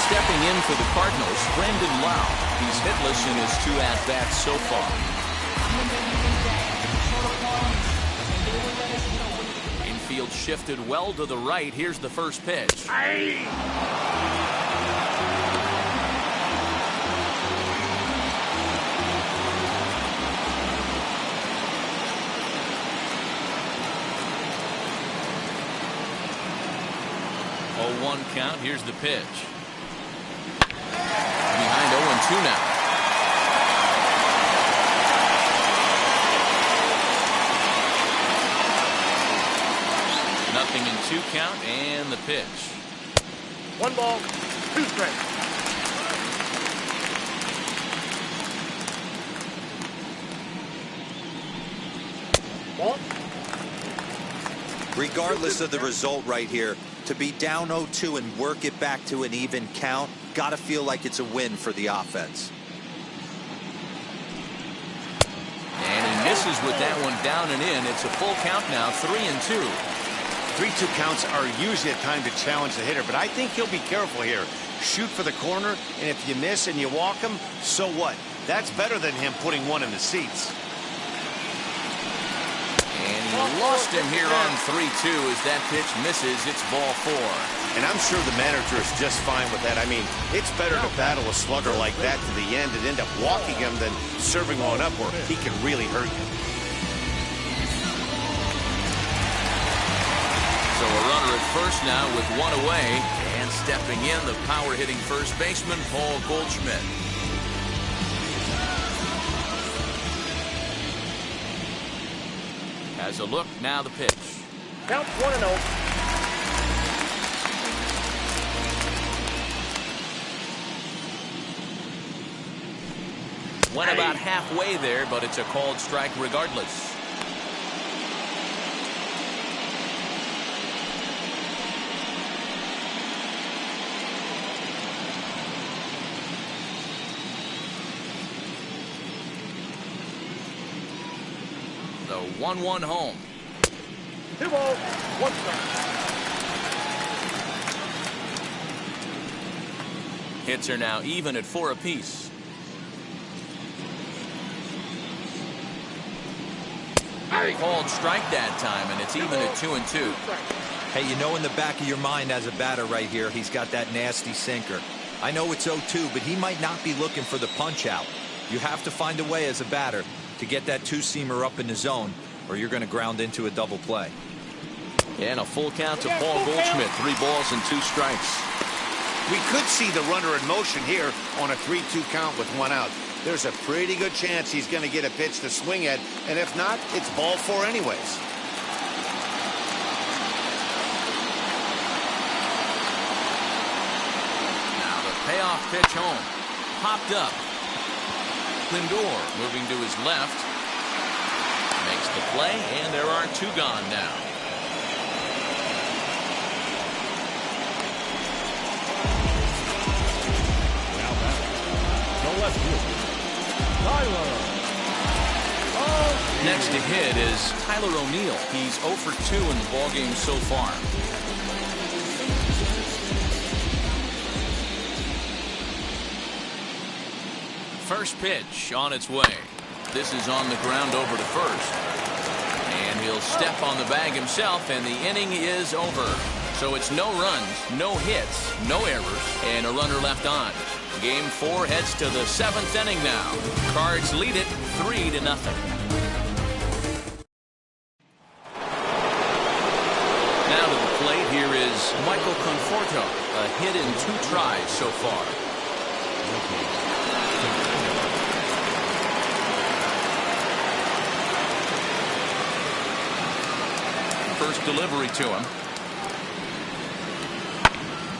Stepping in for the Cardinals, Brandon Lau. He's hitless in his 2 at-bats so far. Infield shifted well to the right. Here's the first pitch. Aye. 0-1 count. Here's the pitch. Behind 0-2 now. Nothing in 2 count and the pitch. 1 ball, 2 strikes. Ball. Regardless of the result right here, to be down 0-2 and work it back to an even count, gotta feel like it's a win for the offense. And he misses with that one down and in. It's a full count now, 3-2. 3-2 counts are usually a time to challenge the hitter, but I think he'll be careful here. Shoot for the corner, and if you miss and you walk him, so what? That's better than him putting one in the seats. And he lost him here on 3-2 as that pitch misses. It's ball 4. And I'm sure the manager is just fine with that. I mean, it's better to battle a slugger like that to the end and end up walking him than serving one up where he can really hurt you. So a runner at first now with 1 away. And stepping in, the power-hitting first baseman, Paul Goldschmidt. Has a look, now the pitch. Count 1-0. Went about halfway there, but it's a called strike regardless. The 1-1 home. 2 balls, 1 strike. Hits are now even at 4 apiece. Called strike that time, and it's even at 2-2. Hey, you know in the back of your mind as a batter right here, he's got that nasty sinker. I know it's 0-2, but he might not be looking for the punch out. You have to find a way as a batter to get that 2-seamer up in the zone, or you're going to ground into a double play. And a full count to Paul Goldschmidt. 3 balls and 2 strikes. We could see the runner in motion here on a 3-2 count with 1 out. There's a pretty good chance he's going to get a pitch to swing at, and if not, it's ball 4 anyways. Now the payoff pitch home. Popped up. Lindor moving to his left. Makes the play, and there are 2 gone now. Now back, the left fielder, Tyler. Next to hit is Tyler O'Neill. He's 0 for 2 in the ballgame so far. First pitch on its way. This is on the ground over to first. And he'll step on the bag himself, and the inning is over. So it's no runs, no hits, no errors, and a runner left on. Game 4 heads to the 7th inning now. Cards lead it 3-0. Now to the plate, here is Michael Conforto. A hit in 2 tries so far. First delivery to him.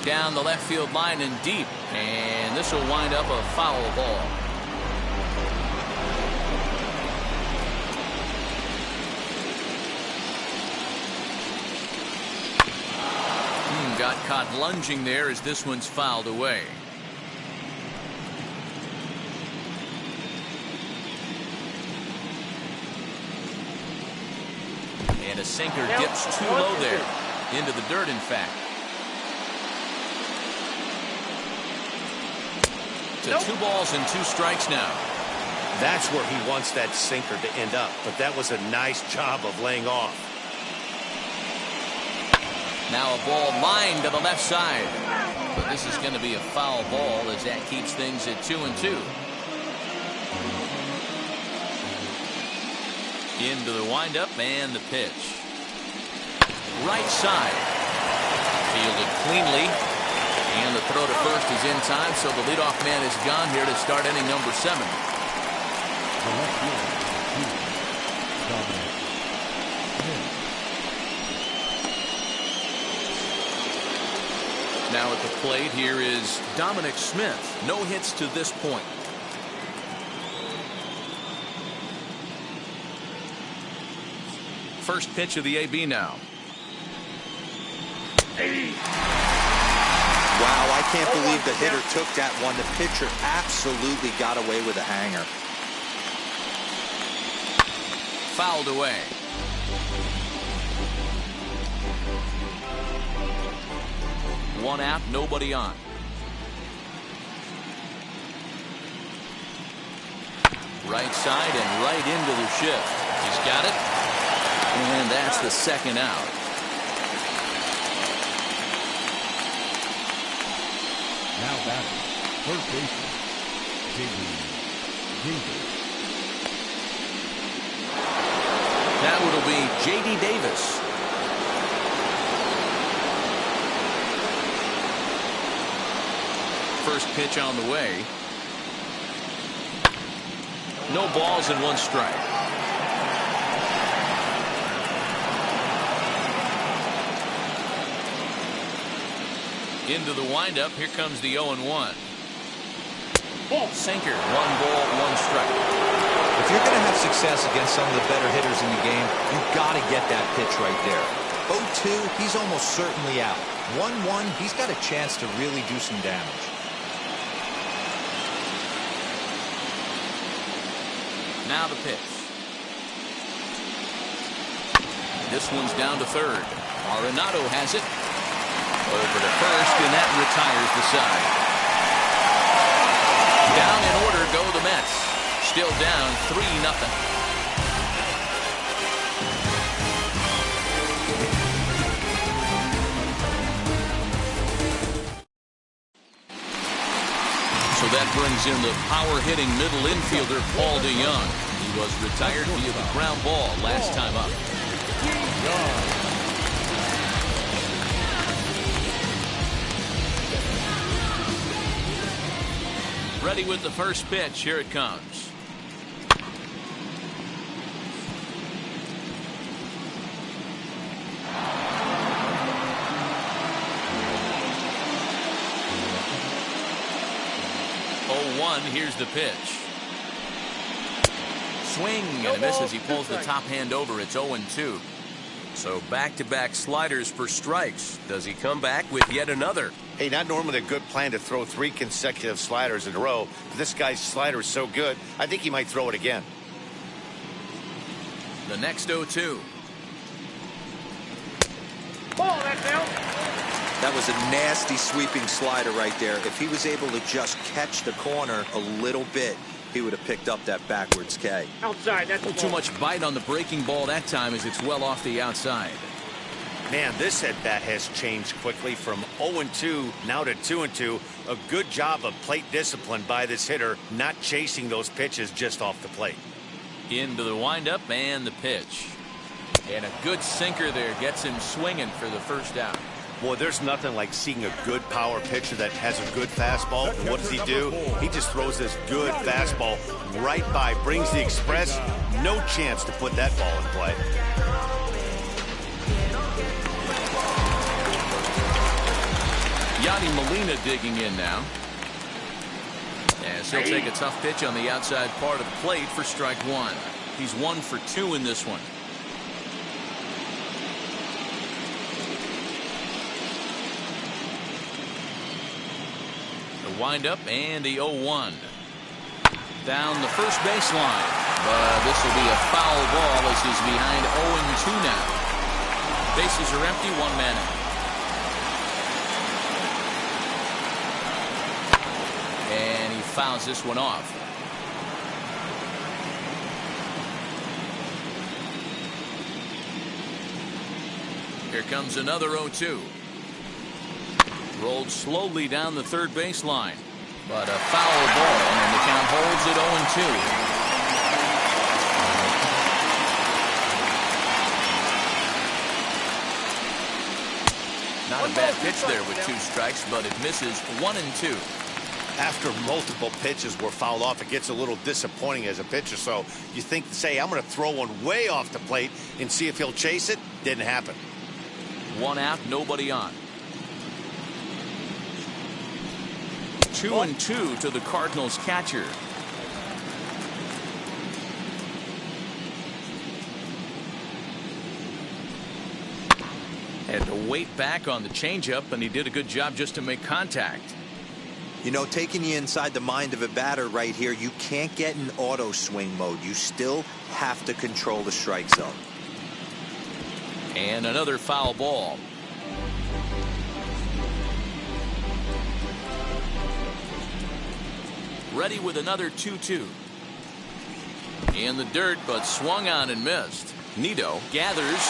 Down the left field line and deep. And this will wind up a foul ball. Got caught lunging there as this one's fouled away. And a sinker dips too low there. Into the dirt, in fact. To 2 balls and 2 strikes now. That's where he wants that sinker to end up, but that was a nice job of laying off. Now a ball lined to the left side. But this is going to be a foul ball as that keeps things at 2-2. Into the windup and the pitch. Right side. Fielded cleanly. And the throw to first is in time, so the leadoff man is gone here to start inning number 7. Now at the plate here is Dominic Smith. No hits to this point. First pitch of the AB now. Wow, I can't believe the hitter took that one. The pitcher absolutely got away with a hanger. Fouled away. One out, nobody on. Right side and right into the shift. He's got it. And that's the second out. Now batting, first baseman, Davis. That would be J.D. Davis. First pitch on the way. No balls and 1 strike. Into the windup. Here comes the 0-1. Sinker. 1 ball, 1 strike. If you're going to have success against some of the better hitters in the game, you've got to get that pitch right there. 0-2, he's almost certainly out. 1-1, he's got a chance to really do some damage. Now the pitch. This one's down to third. Arenado has it. Over to first, and that retires the side. Down in order go the Mets. Still down 3-0. So that brings in the power-hitting middle infielder Paul DeYoung. He was retired via the ground ball last time up. Ready with the first pitch. Here it comes. Here's the pitch. Swing and a miss as he pulls the top hand over. It's 0-2. So back-to-back sliders for strikes. Does he come back with yet another? Hey, not normally a good plan to throw 3 consecutive sliders in a row. But this guy's slider is so good, I think he might throw it again. The next 0-2. Ball, that's out. That was a nasty sweeping slider right there. If he was able to just catch the corner a little bit, he would have picked up that backwards K. Outside, that's Too much bite on the breaking ball that time as it's well off the outside. Man, this at-bat has changed quickly from 0-2 now to 2-2. A good job of plate discipline by this hitter, not chasing those pitches just off the plate. Into the windup and the pitch. And a good sinker there gets him swinging for the first out. Boy, there's nothing like seeing a good power pitcher that has a good fastball. And what does he do? He just throws this good fastball right by, brings the express. No chance to put that ball in play. Yadi Molina digging in now. As he'll take a tough pitch on the outside part of the plate for strike 1. He's 1 for 2 in this one. Windup and the 0-1 down the first baseline, but this will be a foul ball as he's behind 0-2 now. Bases are empty, one man out. And he fouls this one off. Here comes another 0-2. Rolled slowly down the third baseline. But a foul ball, and the count holds at 0-2. Not a bad pitch there with 2 strikes, but it misses 1-2. After multiple pitches were fouled off, it gets a little disappointing as a pitcher. So you think, say, I'm going to throw one way off the plate and see if he'll chase it. Didn't happen. 1 out, nobody on. 2-2 to the Cardinals catcher. Had to wait back on the changeup, and he did a good job just to make contact. You know, taking you inside the mind of a batter right here, you can't get in auto swing mode. You still have to control the strike zone. And another foul ball. Ready with another 2-2. In the dirt, but swung on and missed. Nido gathers,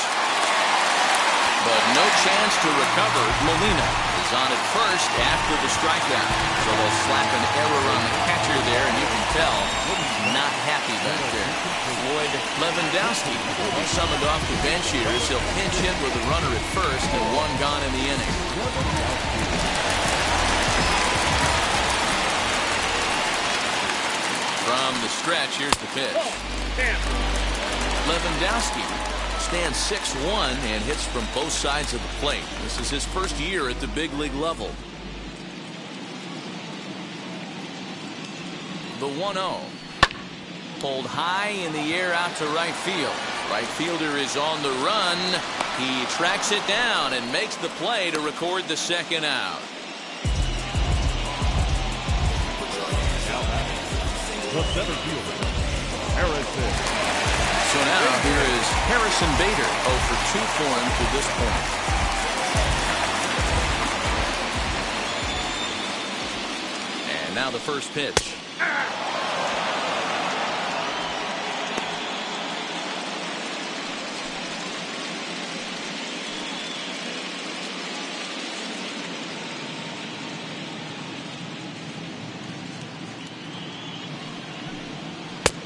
but no chance to recover. Molina is on at first after the strikeout. So they'll slap an error on the catcher there, and you can tell not happy back there. Floyd Lewandowski, summoned off the bench here as he'll pinch hit with a runner at first and 1 gone in the inning. From the stretch, here's the pitch. Lewandowski stands 6'1" and hits from both sides of the plate. This is his first year at the big league level. The 1-0. Pulled high in the air out to right field. Right fielder is on the run. He tracks it down and makes the play to record the second out. The center fielder, Harrison. So now here is Harrison Bader, 0 for 2 for him to this point. And now the first pitch.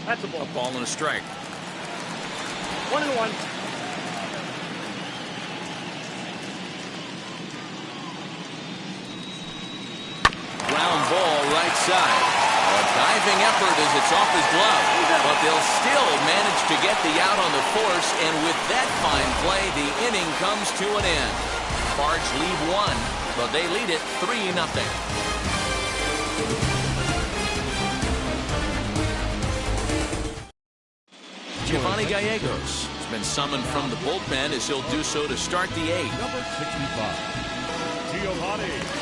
That's a ball. A ball and a strike. 1-1. Ground ball right side. A diving effort as it's off his glove. But they'll still manage to get the out on the force, and with that fine play, the inning comes to an end. Cards lead 1, but they lead it 3-0. Giovanni Gallegos has been summoned from the bullpen as he'll do so to start the 8th. Number 65, Giovanni Gallegos.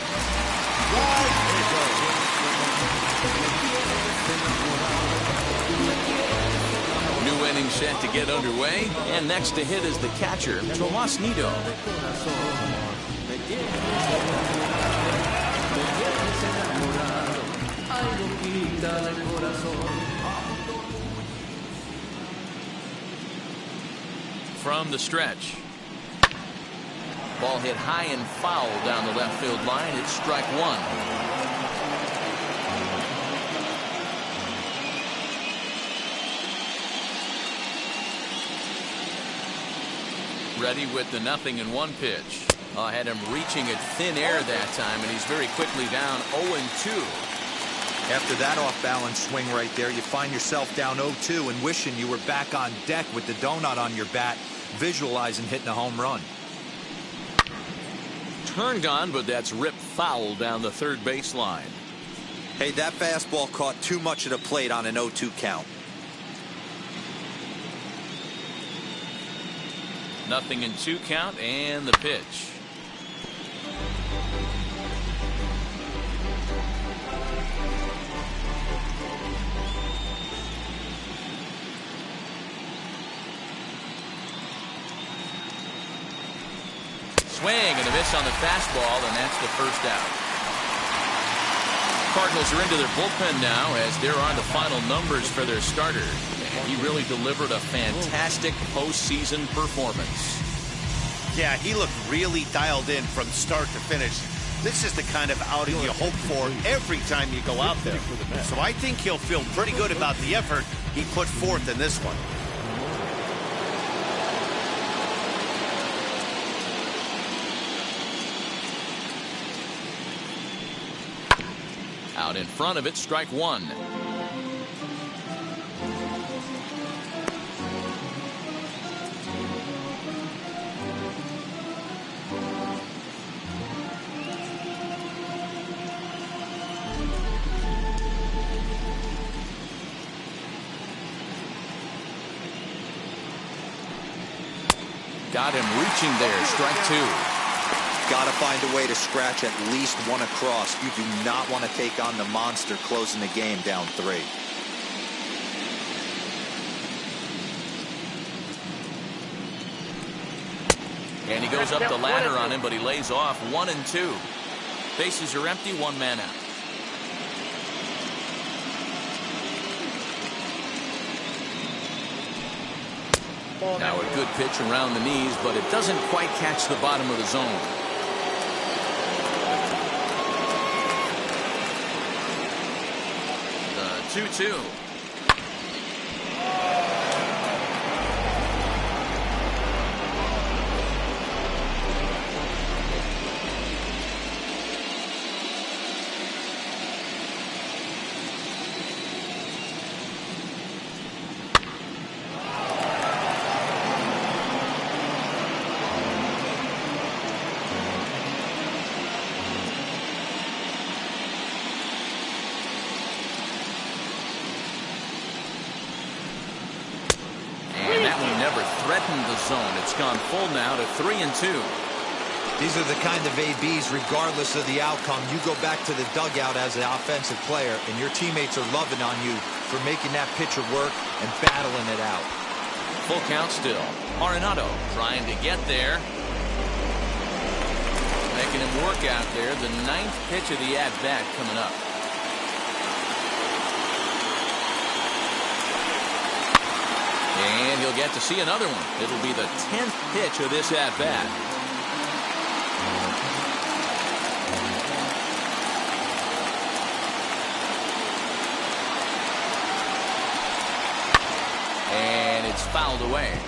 New inning set to get underway, and next to hit is the catcher, Tomas Nido. From the stretch. Ball hit high and foul down the left field line. It's strike 1. Ready with the 0-1 pitch. Had him reaching at thin air that time, and he's very quickly down 0-2. After that off-balance swing right there, you find yourself down 0-2 and wishing you were back on deck with the donut on your bat, visualizing hitting a home run. Turned on, but that's ripped foul down the third baseline. Hey, that fastball caught too much of the plate on an 0-2 count. 0-2 count, and the pitch. Swing and a miss on the fastball, and that's the first out. Cardinals are into their bullpen now as there are the final numbers for their starter. And he really delivered a fantastic postseason performance. Yeah, he looked really dialed in from start to finish. This is the kind of outing you hope for every time you go out there. So I think he'll feel pretty good about the effort he put forth in this one. Out in front of it, strike one. Got him reaching there, strike two. Got to find a way to scratch at least one across. You do not want to take on the monster closing the game down 3. And he goes up the ladder on him, but he lays off 1 and 2. Bases are empty, 1 man out. Now a good pitch around the knees, but it doesn't quite catch the bottom of the zone. The 2-2. Threatened the zone. It's gone full now to 3 and 2. These are the kind of ABs, regardless of the outcome. You go back to the dugout as an offensive player, and your teammates are loving on you for making that pitcher work and battling it out. Full count still. Arenado trying to get there. Making him work out there. The 9th pitch of the at-bat coming up. And he'll get to see another one. It'll be the 10th pitch of this at-bat. And it's fouled away.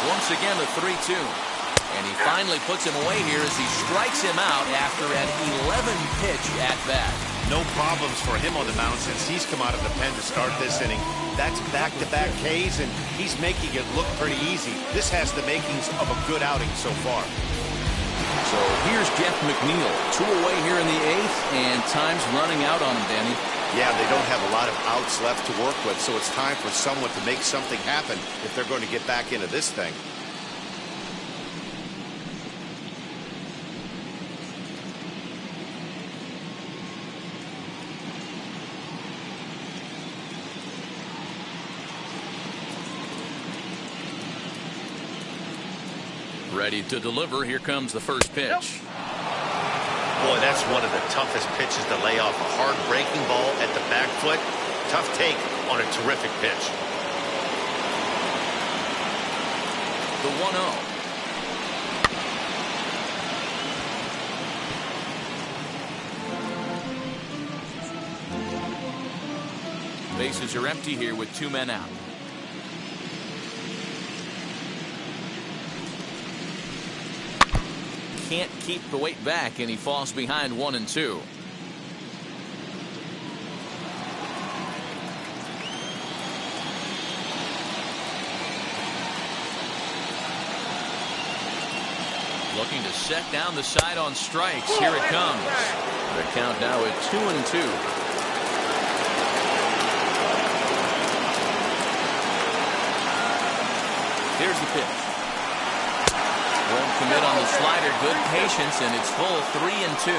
Once again, the 3-2. And he finally puts him away here as he strikes him out after an 11-pitch at-bat. No problems for him on the mound since he's come out of the pen to start this inning. That's back-to-back Ks, and he's making it look pretty easy. This has the makings of a good outing so far. So here's Jeff McNeil. 2 away here in the 8th, and time's running out on him, Danny. Yeah, they don't have a lot of outs left to work with, so it's time for someone to make something happen if they're going to get back into this thing. Ready to deliver. Here comes the first pitch. Boy, that's one of the toughest pitches to lay off. A hard breaking ball at the back foot. Tough take on a terrific pitch. The 1-0. Bases are empty here with 2 men out. Can't keep the weight back, and he falls behind 1 and 2. Looking to set down the side on strikes. Here it comes. The count now at 2 and 2. Here's the pitch. Won't commit on the slider. Good patience, and it's full 3 and 2.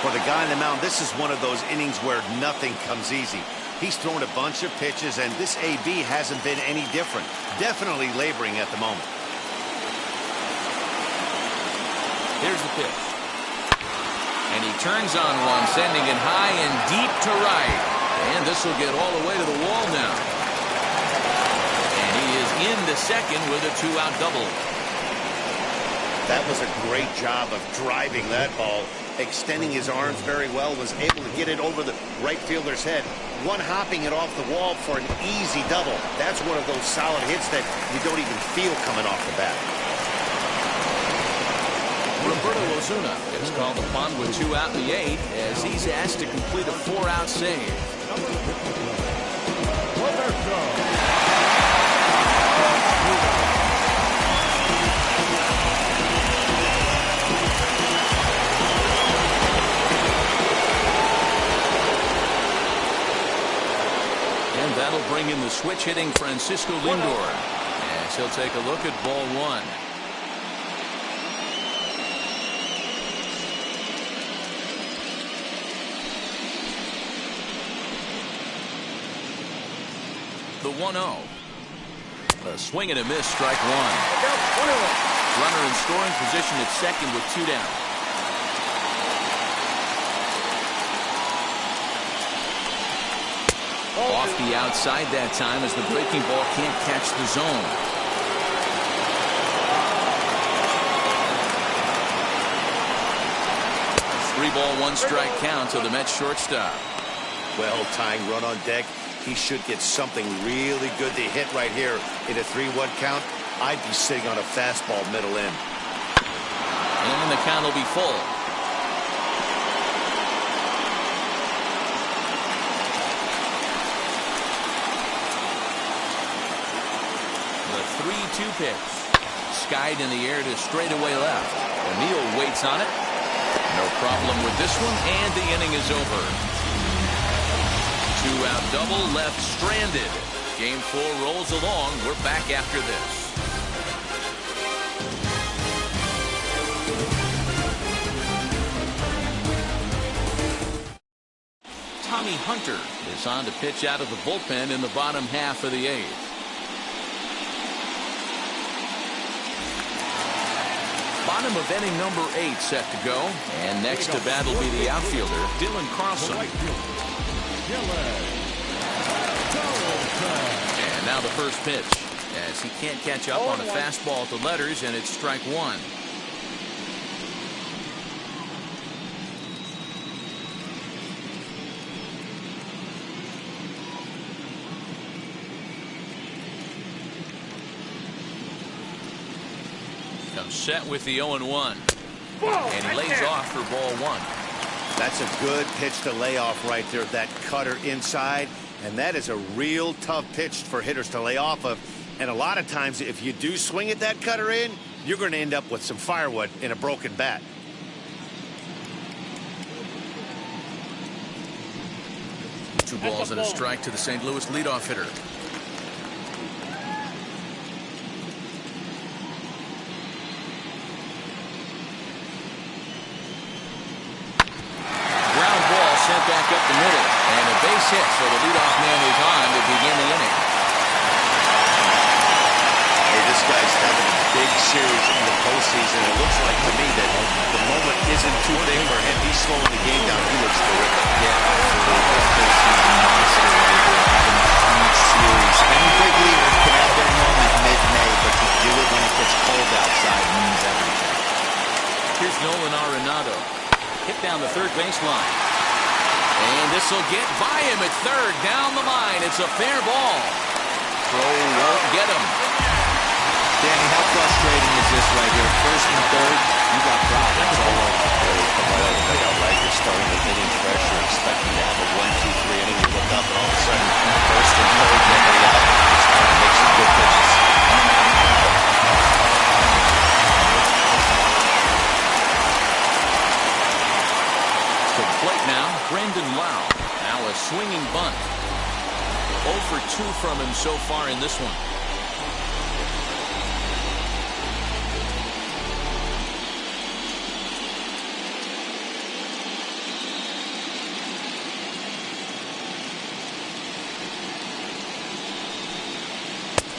For the guy on the mound, this is one of those innings where nothing comes easy. He's thrown a bunch of pitches, and this AB hasn't been any different. Definitely laboring at the moment. Here's the pitch. And he turns on one, sending it high and deep to right. And this will get all the way to the wall now. And he is into second with a 2-out double. That was a great job of driving that ball, extending his arms very well, was able to get it over the right fielder's head, one-hopping it off the wall for an easy double. That's one of those solid hits that you don't even feel coming off the bat. Roberto Osuna is called upon with 2 out in the 8th as he's asked to complete a 4-out save. And that'll bring in the switch-hitting Francisco Lindor as he'll take a look at ball 1. The 1-0. A swing and a miss, strike 1. Runner in scoring position at second with 2 down. Off the outside that time as the breaking ball can't catch the zone. Three ball, 1 strike count to the Mets shortstop. Well, tying run on deck. He should get something really good to hit right here in a 3-1 count. I'd be sitting on a fastball middle in. And the count will be full. The 3-2 pitch. Skied in the air to straightaway left. O'Neill waits on it. No problem with this one, and the inning is over. 2-out double left stranded. Game 4 rolls along. We're back after this. Tommy Hunter is on to pitch out of the bullpen in the bottom half of the 8th. Bottom of inning number 8 set to go. And next to bat will be the outfielder, Dylan Carlson. And now the first pitch as he can't catch up on a fastball to letters, and it's strike 1. Comes set with the 0-1. And he lays off for ball 1. That's a good pitch to lay off right there, that cutter inside. And that is a real tough pitch for hitters to lay off of. And a lot of times, if you do swing at that cutter in, you're going to end up with some firewood in a broken bat. Two balls and a strike to the St. Louis leadoff hitter. Back up the middle, and a base hit, so the leadoff man is on to begin the inning. Hey, this guy's having a big series in the postseason. It looks like to me that the moment isn't too big for him. He's slowing the game down. He looks terrific. Yeah, absolutely. Monster right here, having a huge series. Any big leaguers can have their moment mid-May, but to do it when it gets cold outside means everything. Here's Nolan Arenado. Hit down the third baseline. And this will get by him at third. Down the line. It's a fair ball. Throw won't get him. Danny, how frustrating is this right here? First and third, you got problems all over. You're starting with hitting pressure, expecting to have a 1-2-3 inning. You look up and all of a sudden, first and third, nobody out. It's trying to make some good pitches. Plate now, Brandon Lau. Now a swinging bunt. 0 for 2 from him so far in this one.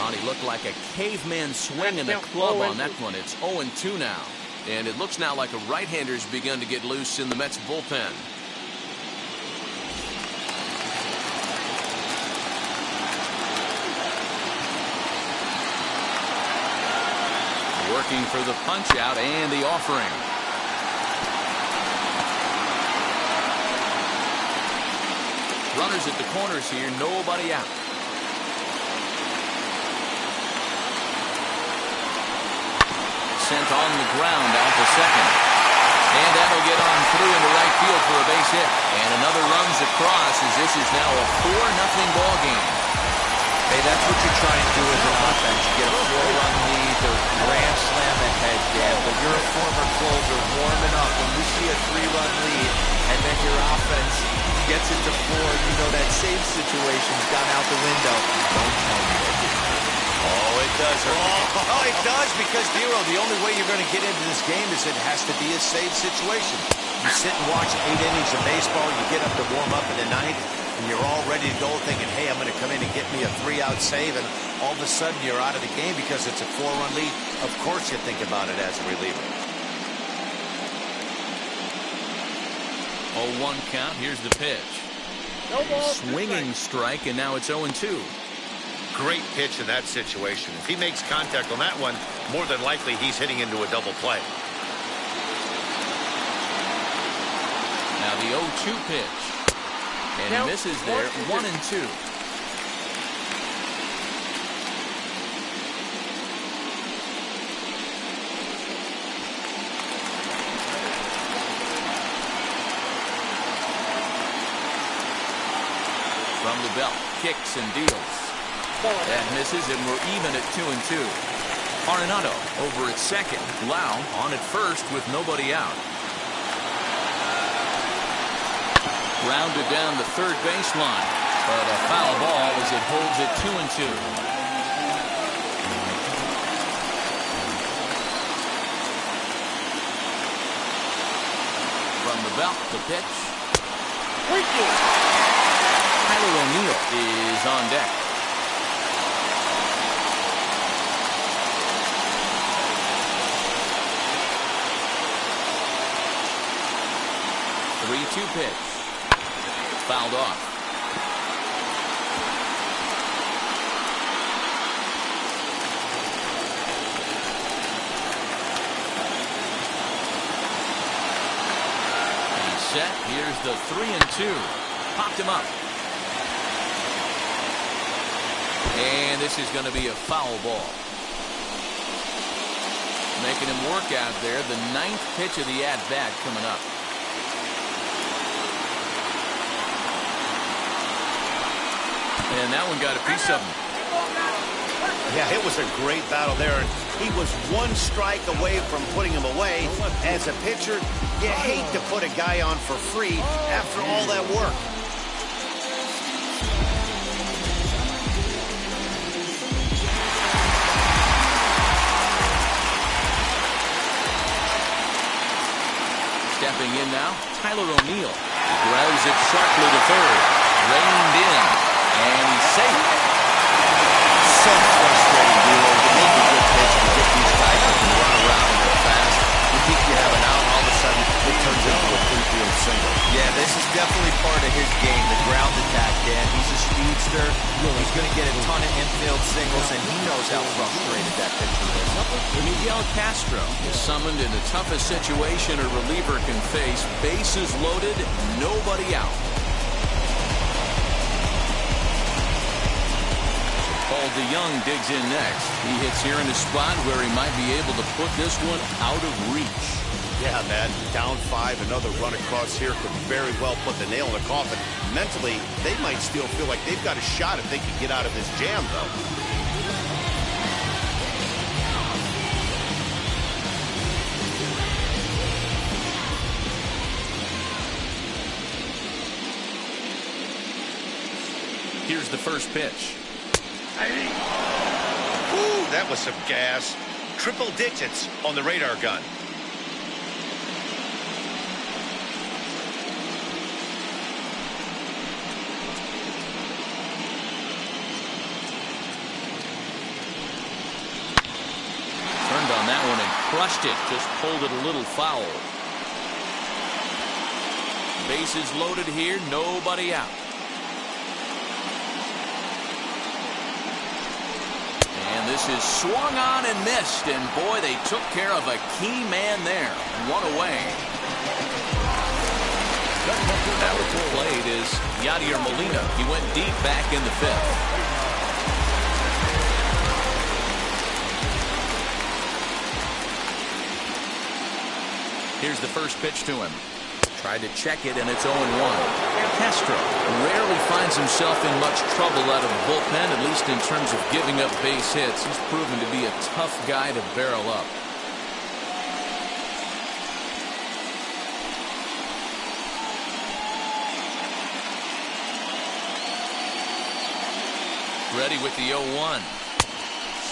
on. He looked like a caveman swinging the club on that one. It's 0-2 now. And it looks now like a right-hander's begun to get loose in the Mets bullpen. Working for the punch-out and the offering. Runners at the corners here, nobody out. Sent on the ground out to second. And that'll get on through into right field for a base hit. And another runs across as this is now a 4-0 ball game. Hey, that's what you're trying to do as an offense. You get a 4-run lead, the grand slam ahead, Dan, but you're a former closer warming up. When you see a 3-run lead and then your offense gets it to 4, you know that save situation's gone out the window. Don't tell me that didn't. Oh, it does. Oh, it does because, Dero, the only way you're going to get into this game is it has to be a save situation. You sit and watch 8 innings of baseball, you get up to warm up in the ninth, and you're all ready to go thinking, hey, I'm going to come in and get me a 3-out save, and all of a sudden you're out of the game because it's a 4-run lead. Of course you think about it as a reliever. 0-1 count. Here's the pitch. Swinging strike, and now it's 0-2. Great pitch in that situation. If he makes contact on that one, more than likely he's hitting into a double play. Now the 0-2 pitch. And he misses there, 1-2. From the belt, kicks and deals. That misses, and we're even at 2-2. Arenado over at second. Lau on at first with nobody out. Rounded down the third baseline, but a foul ball as it holds it 2-2. From the belt, the pitch. Tyler O'Neill is on deck. Three-two pitch. Fouled off. He's set. Here's the 3-2. Popped him up. And this is going to be a foul ball. Making him work out there. The 9th pitch of the at-bat coming up. And that one got a piece of him. Yeah, it was a great battle there. He was one strike away from putting him away. As a pitcher, you hate to put a guy on for free after all that work. Stepping in now, Tyler O'Neill. Grounds it sharply to third. Reined in. And he's safe. So frustrating, Dero. You make a good pitch and get these guys that can run around and go fast. You think you have an out, all of a sudden it turns into a three-field single. Yeah, this is definitely part of his game, the ground attack, Dan. He's a speedster. He's going to get a ton of infield singles, and he knows how frustrated that pitcher is. Miguel Castro is summoned in the toughest situation a reliever can face. Bases loaded, nobody out. Paul DeYoung digs in next. He hits here in a spot where he might be able to put this one out of reach. Yeah, man. Down 5, another run across here could very well put the nail in the coffin. Mentally, they might still feel like they've got a shot if they can get out of this jam, though. Here's the first pitch. Ooh, that was some gas. Triple digits on the radar gun. crushed it. Just pulled it a little foul. Bases loaded here. Nobody out. And this is swung on and missed. And boy, they took care of a key man there. One away. That was played is Yadier Molina. He went deep back in the fifth. Here's the first pitch to him. Tried to check it, and it's 0-1. Castro rarely finds himself in much trouble out of the bullpen, at least in terms of giving up base hits. He's proven to be a tough guy to barrel up. Ready with the 0-1.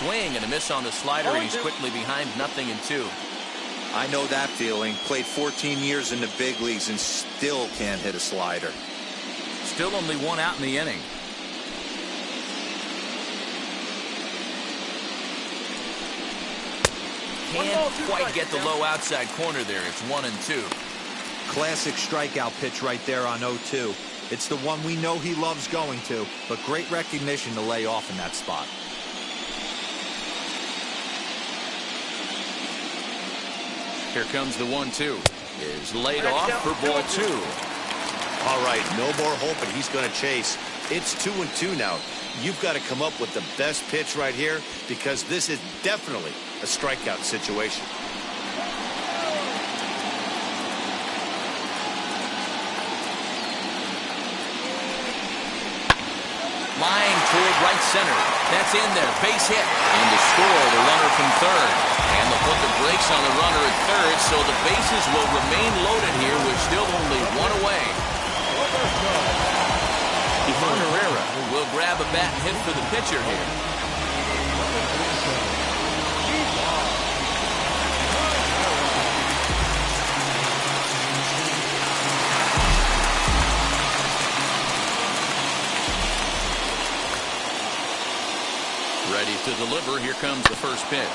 Swing and a miss on the slider, and he's quickly behind 0-2. I know that feeling. Played 14 years in the big leagues and still can't hit a slider. Still only one out in the inning. Can't quite get the low outside corner there. It's 1-2. Classic strikeout pitch right there on 0-2. It's the one we know he loves going to, but great recognition to lay off in that spot. Here comes the 1-2. Is laid off for ball 2. All right, no more hope, and he's going to chase. It's 2-2 now. You've got to come up with the best pitch right here, because this is definitely a strikeout situation. Line toward right center. That's in there. Base hit. And to score, the runner from third. And they'll put the brakes on the runner at third, so the bases will remain loaded here with still only one away. Ivan Herrera will grab a bat and hit for the pitcher here. Ready to deliver. Here comes the first pitch.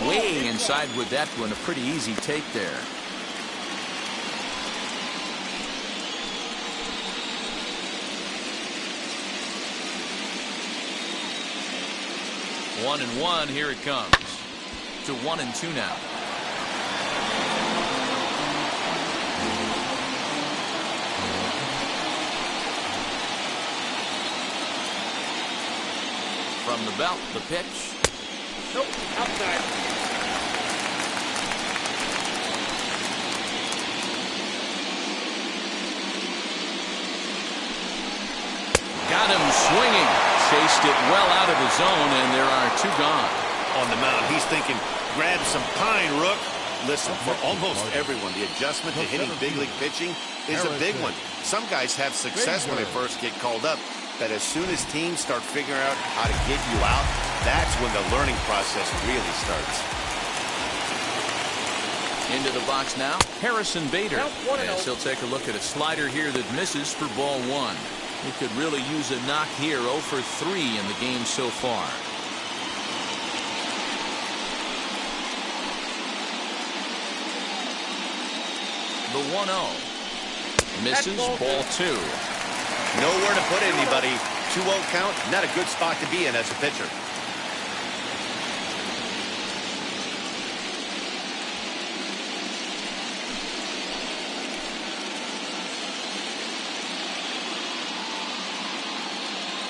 Way inside with that one. A pretty easy take there. One and one. Here it comes to 1-2 now. From the belt, the pitch. Nope, outside. Got him swinging. Chased it well out of the zone, and there are two gone. On the mound, he's thinking, grab some pine, Rook. Listen, for almost everyone, the adjustment to hitting big league pitching is a big one. Some guys have success when they first get called up, but as soon as teams start figuring out how to get you out, that's when the learning process really starts. Into the box now, Harrison Bader. Yes, he'll take a look at a slider here that misses for ball 1. He could really use a knock here. 0 for 3 in the game so far. The 1-0. Misses. Ball 2. Nowhere to put anybody. 2-0 count. Not a good spot to be in as a pitcher.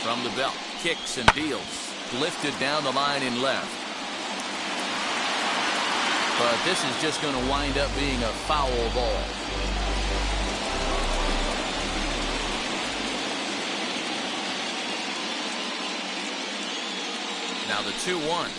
From the belt, kicks and deals. Lifted down the line in left. But this is just going to wind up being a foul ball. Now the 2-1.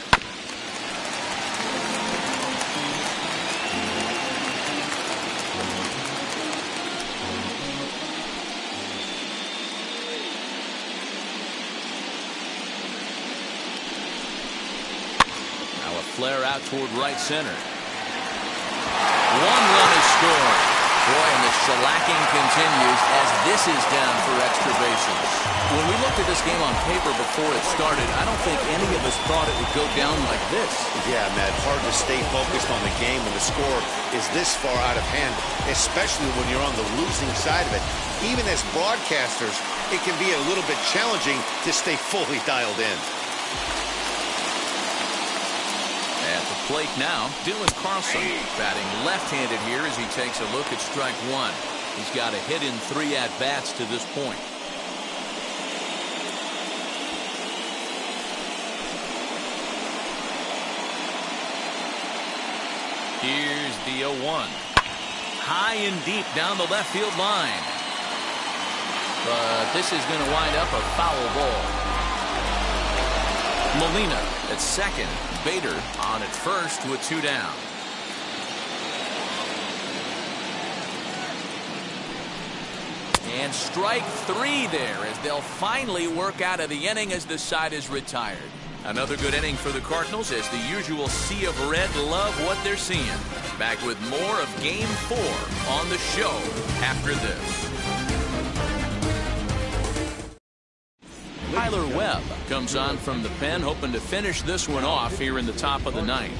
flare out toward right center. One run is scored. Boy, and the shellacking continues as this is down for extra bases. When we looked at this game on paper before it started, I don't think any of us thought it would go down like this. Yeah, Matt, hard to stay focused on the game when the score is this far out of hand, especially when you're on the losing side of it. Even as broadcasters, it can be a little bit challenging to stay fully dialed in. At the plate now, Dylan Carlson batting left-handed here as he takes a look at strike one. He's got a hit in 3 at-bats to this point. Here's the 0-1. High and deep down the left field line. But this is going to wind up a foul ball. Molina at second. Bader on at first with 2 down. And strike 3 there as they'll finally work out of the inning as the side is retired. Another good inning for the Cardinals as the usual sea of red love what they're seeing. Back with more of Game 4 on the show after this. Tyler Webb comes on from the pen, hoping to finish this one off here in the top of the 9th.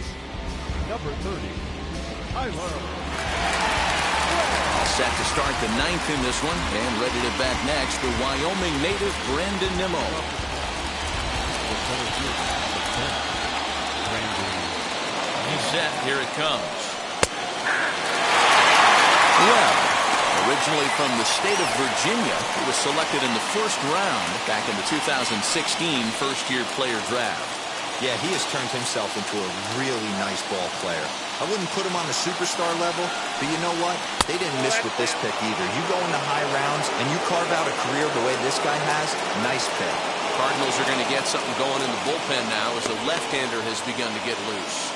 Number 30, Tyler. All set to start the 9th in this one, and ready to bat next, the Wyoming native Brandon Nimmo. He's set. Here it comes. Webb, originally from the state of Virginia, he was selected in the first round back in the 2016 first-year player draft. Yeah, he has turned himself into a really nice ball player. I wouldn't put him on the superstar level, but you know what? They didn't miss with this pick either. You go into high rounds and you carve out a career the way this guy has, nice pick. Cardinals are going to get something going in the bullpen now as the left-hander has begun to get loose.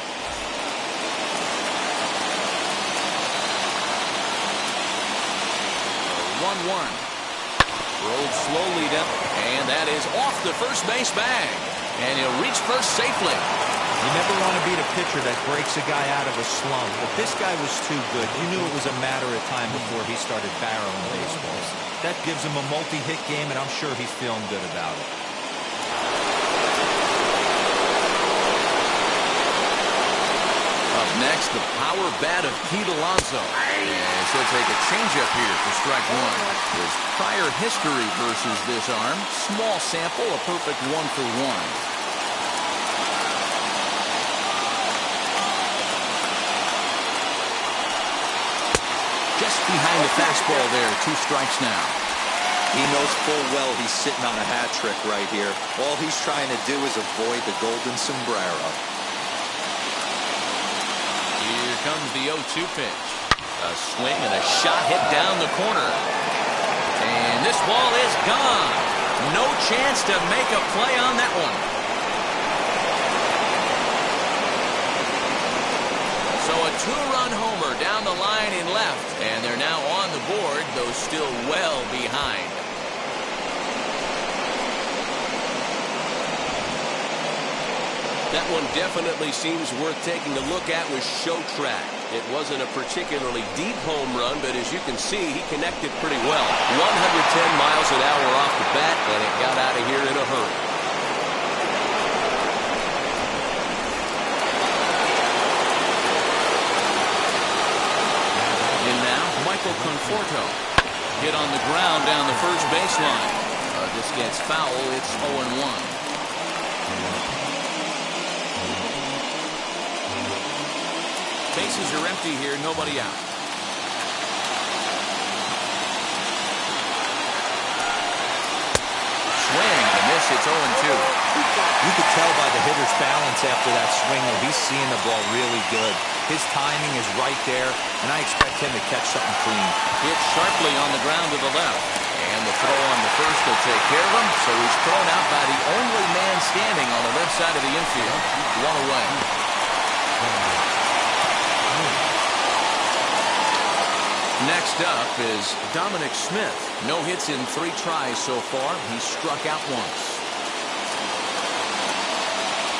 1-1. Rolled slowly down, and that is off the first base bag. And he'll reach first safely. You never want to beat a pitcher that breaks a guy out of a slump, but this guy was too good. You knew it was a matter of time before he started barreling baseballs. That gives him a multi-hit game, and I'm sure he's feeling good about it. Up next, the power bat of Pete Alonso. And he'll take a changeup here for strike one. His prior history versus this arm, small sample, a perfect 1-for-1. Just behind the fastball there, 2 strikes now. He knows full well he's sitting on a hat trick right here. All he's trying to do is avoid the golden sombrero. Here comes the 0-2 pitch. A swing and a shot hit down the corner. And this ball is gone. No chance to make a play on that one. So a 2-run homer down the line in left. And they're now on the board, though still well behind. That one definitely seems worth taking a look at with Show Track. It wasn't a particularly deep home run, but as you can see, he connected pretty well. 110 miles an hour off the bat, and it got out of here in a hurry. And now, Michael Conforto. Hit on the ground down the first baseline. This gets foul. It's 0-1. Bases are empty here, nobody out. Swing and a miss, it's 0-2. You could tell by the hitter's balance after that swing that he's seeing the ball really good. His timing is right there, and I expect him to catch something clean. Hit sharply on the ground to the left. And the throw on the first will take care of him, so he's thrown out by the only man standing on the left side of the infield. 1 away. Next up is Dominic Smith. No hits in 3 tries so far. He's struck out once.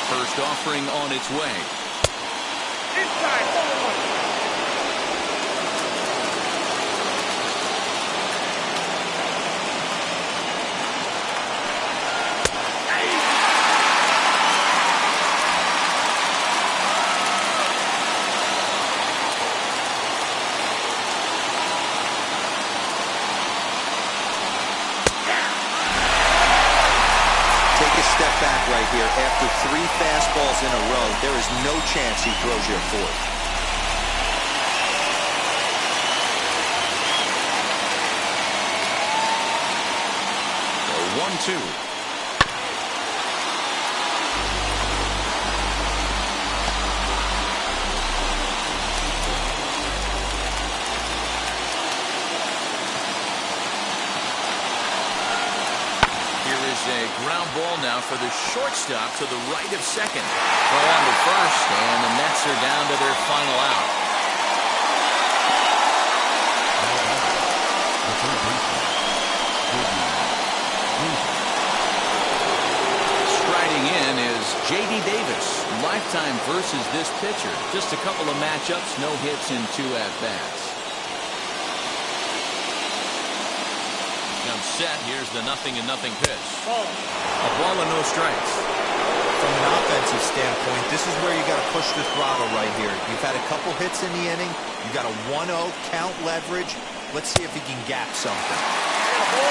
First offering on its way. there is no chance he throws you a fourth. 1-2. A ground ball now for the shortstop to the right of second. Throw on to first, and the Mets are down to their final out. Striding in is J.D. Davis. Lifetime versus this pitcher. Just a couple of matchups, no hits in 2 at-bats. Set. Here's the 0-0 pitch. A ball and no strikes. From an offensive standpoint, this is where you got to push the throttle right here. You've had a couple hits in the inning. You got a 1-0 count leverage. Let's see if he can gap something.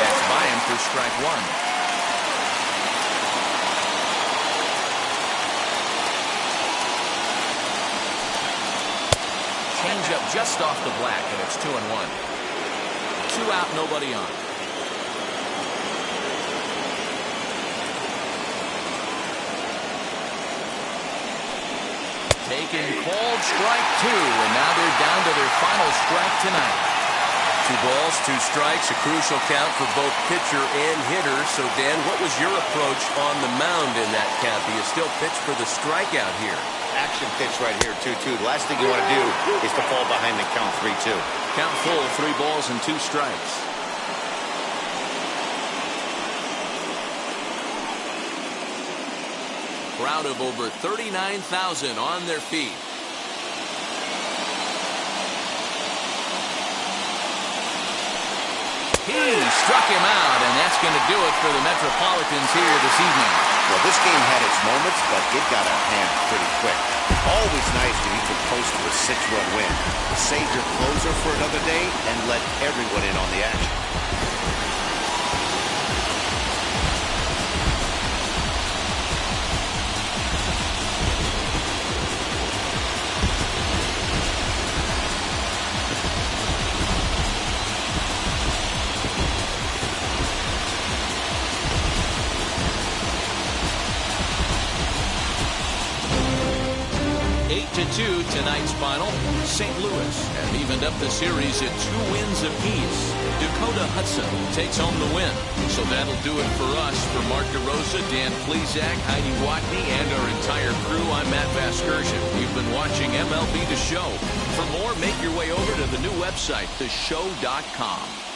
That's by him for strike 1. Change up just off the black, and it's 2-1. 2 out, nobody on. Taken called strike 2, and now they're down to their final strike tonight. 2 balls, 2 strikes, a crucial count for both pitcher and hitter. So, Dan, what was your approach on the mound in that count? Do you still pitch for the strikeout here? Action pitch right here, 2-2. The last thing you want to do is to fall behind the count 3-2. Count full, 3 balls and 2 strikes. Crowd of over 39,000 on their feet. He struck him out, and that's going to do it for the Metropolitans here this evening. Well, this game had its moments, but it got out of hand pretty quick. Always nice when you can coast to a 6-run win. Save your closer for another day and let everyone in on the action. 8-2 tonight's final. St. Louis have evened up the series at 2 wins apiece. Dakota Hudson takes home the win. So that'll do it for us. For Mark DeRosa, Dan Plesac, Heidi Watney, and our entire crew, I'm Matt Vasgersian. You've been watching MLB the Show. For more, make your way over to the new website, theshow.com.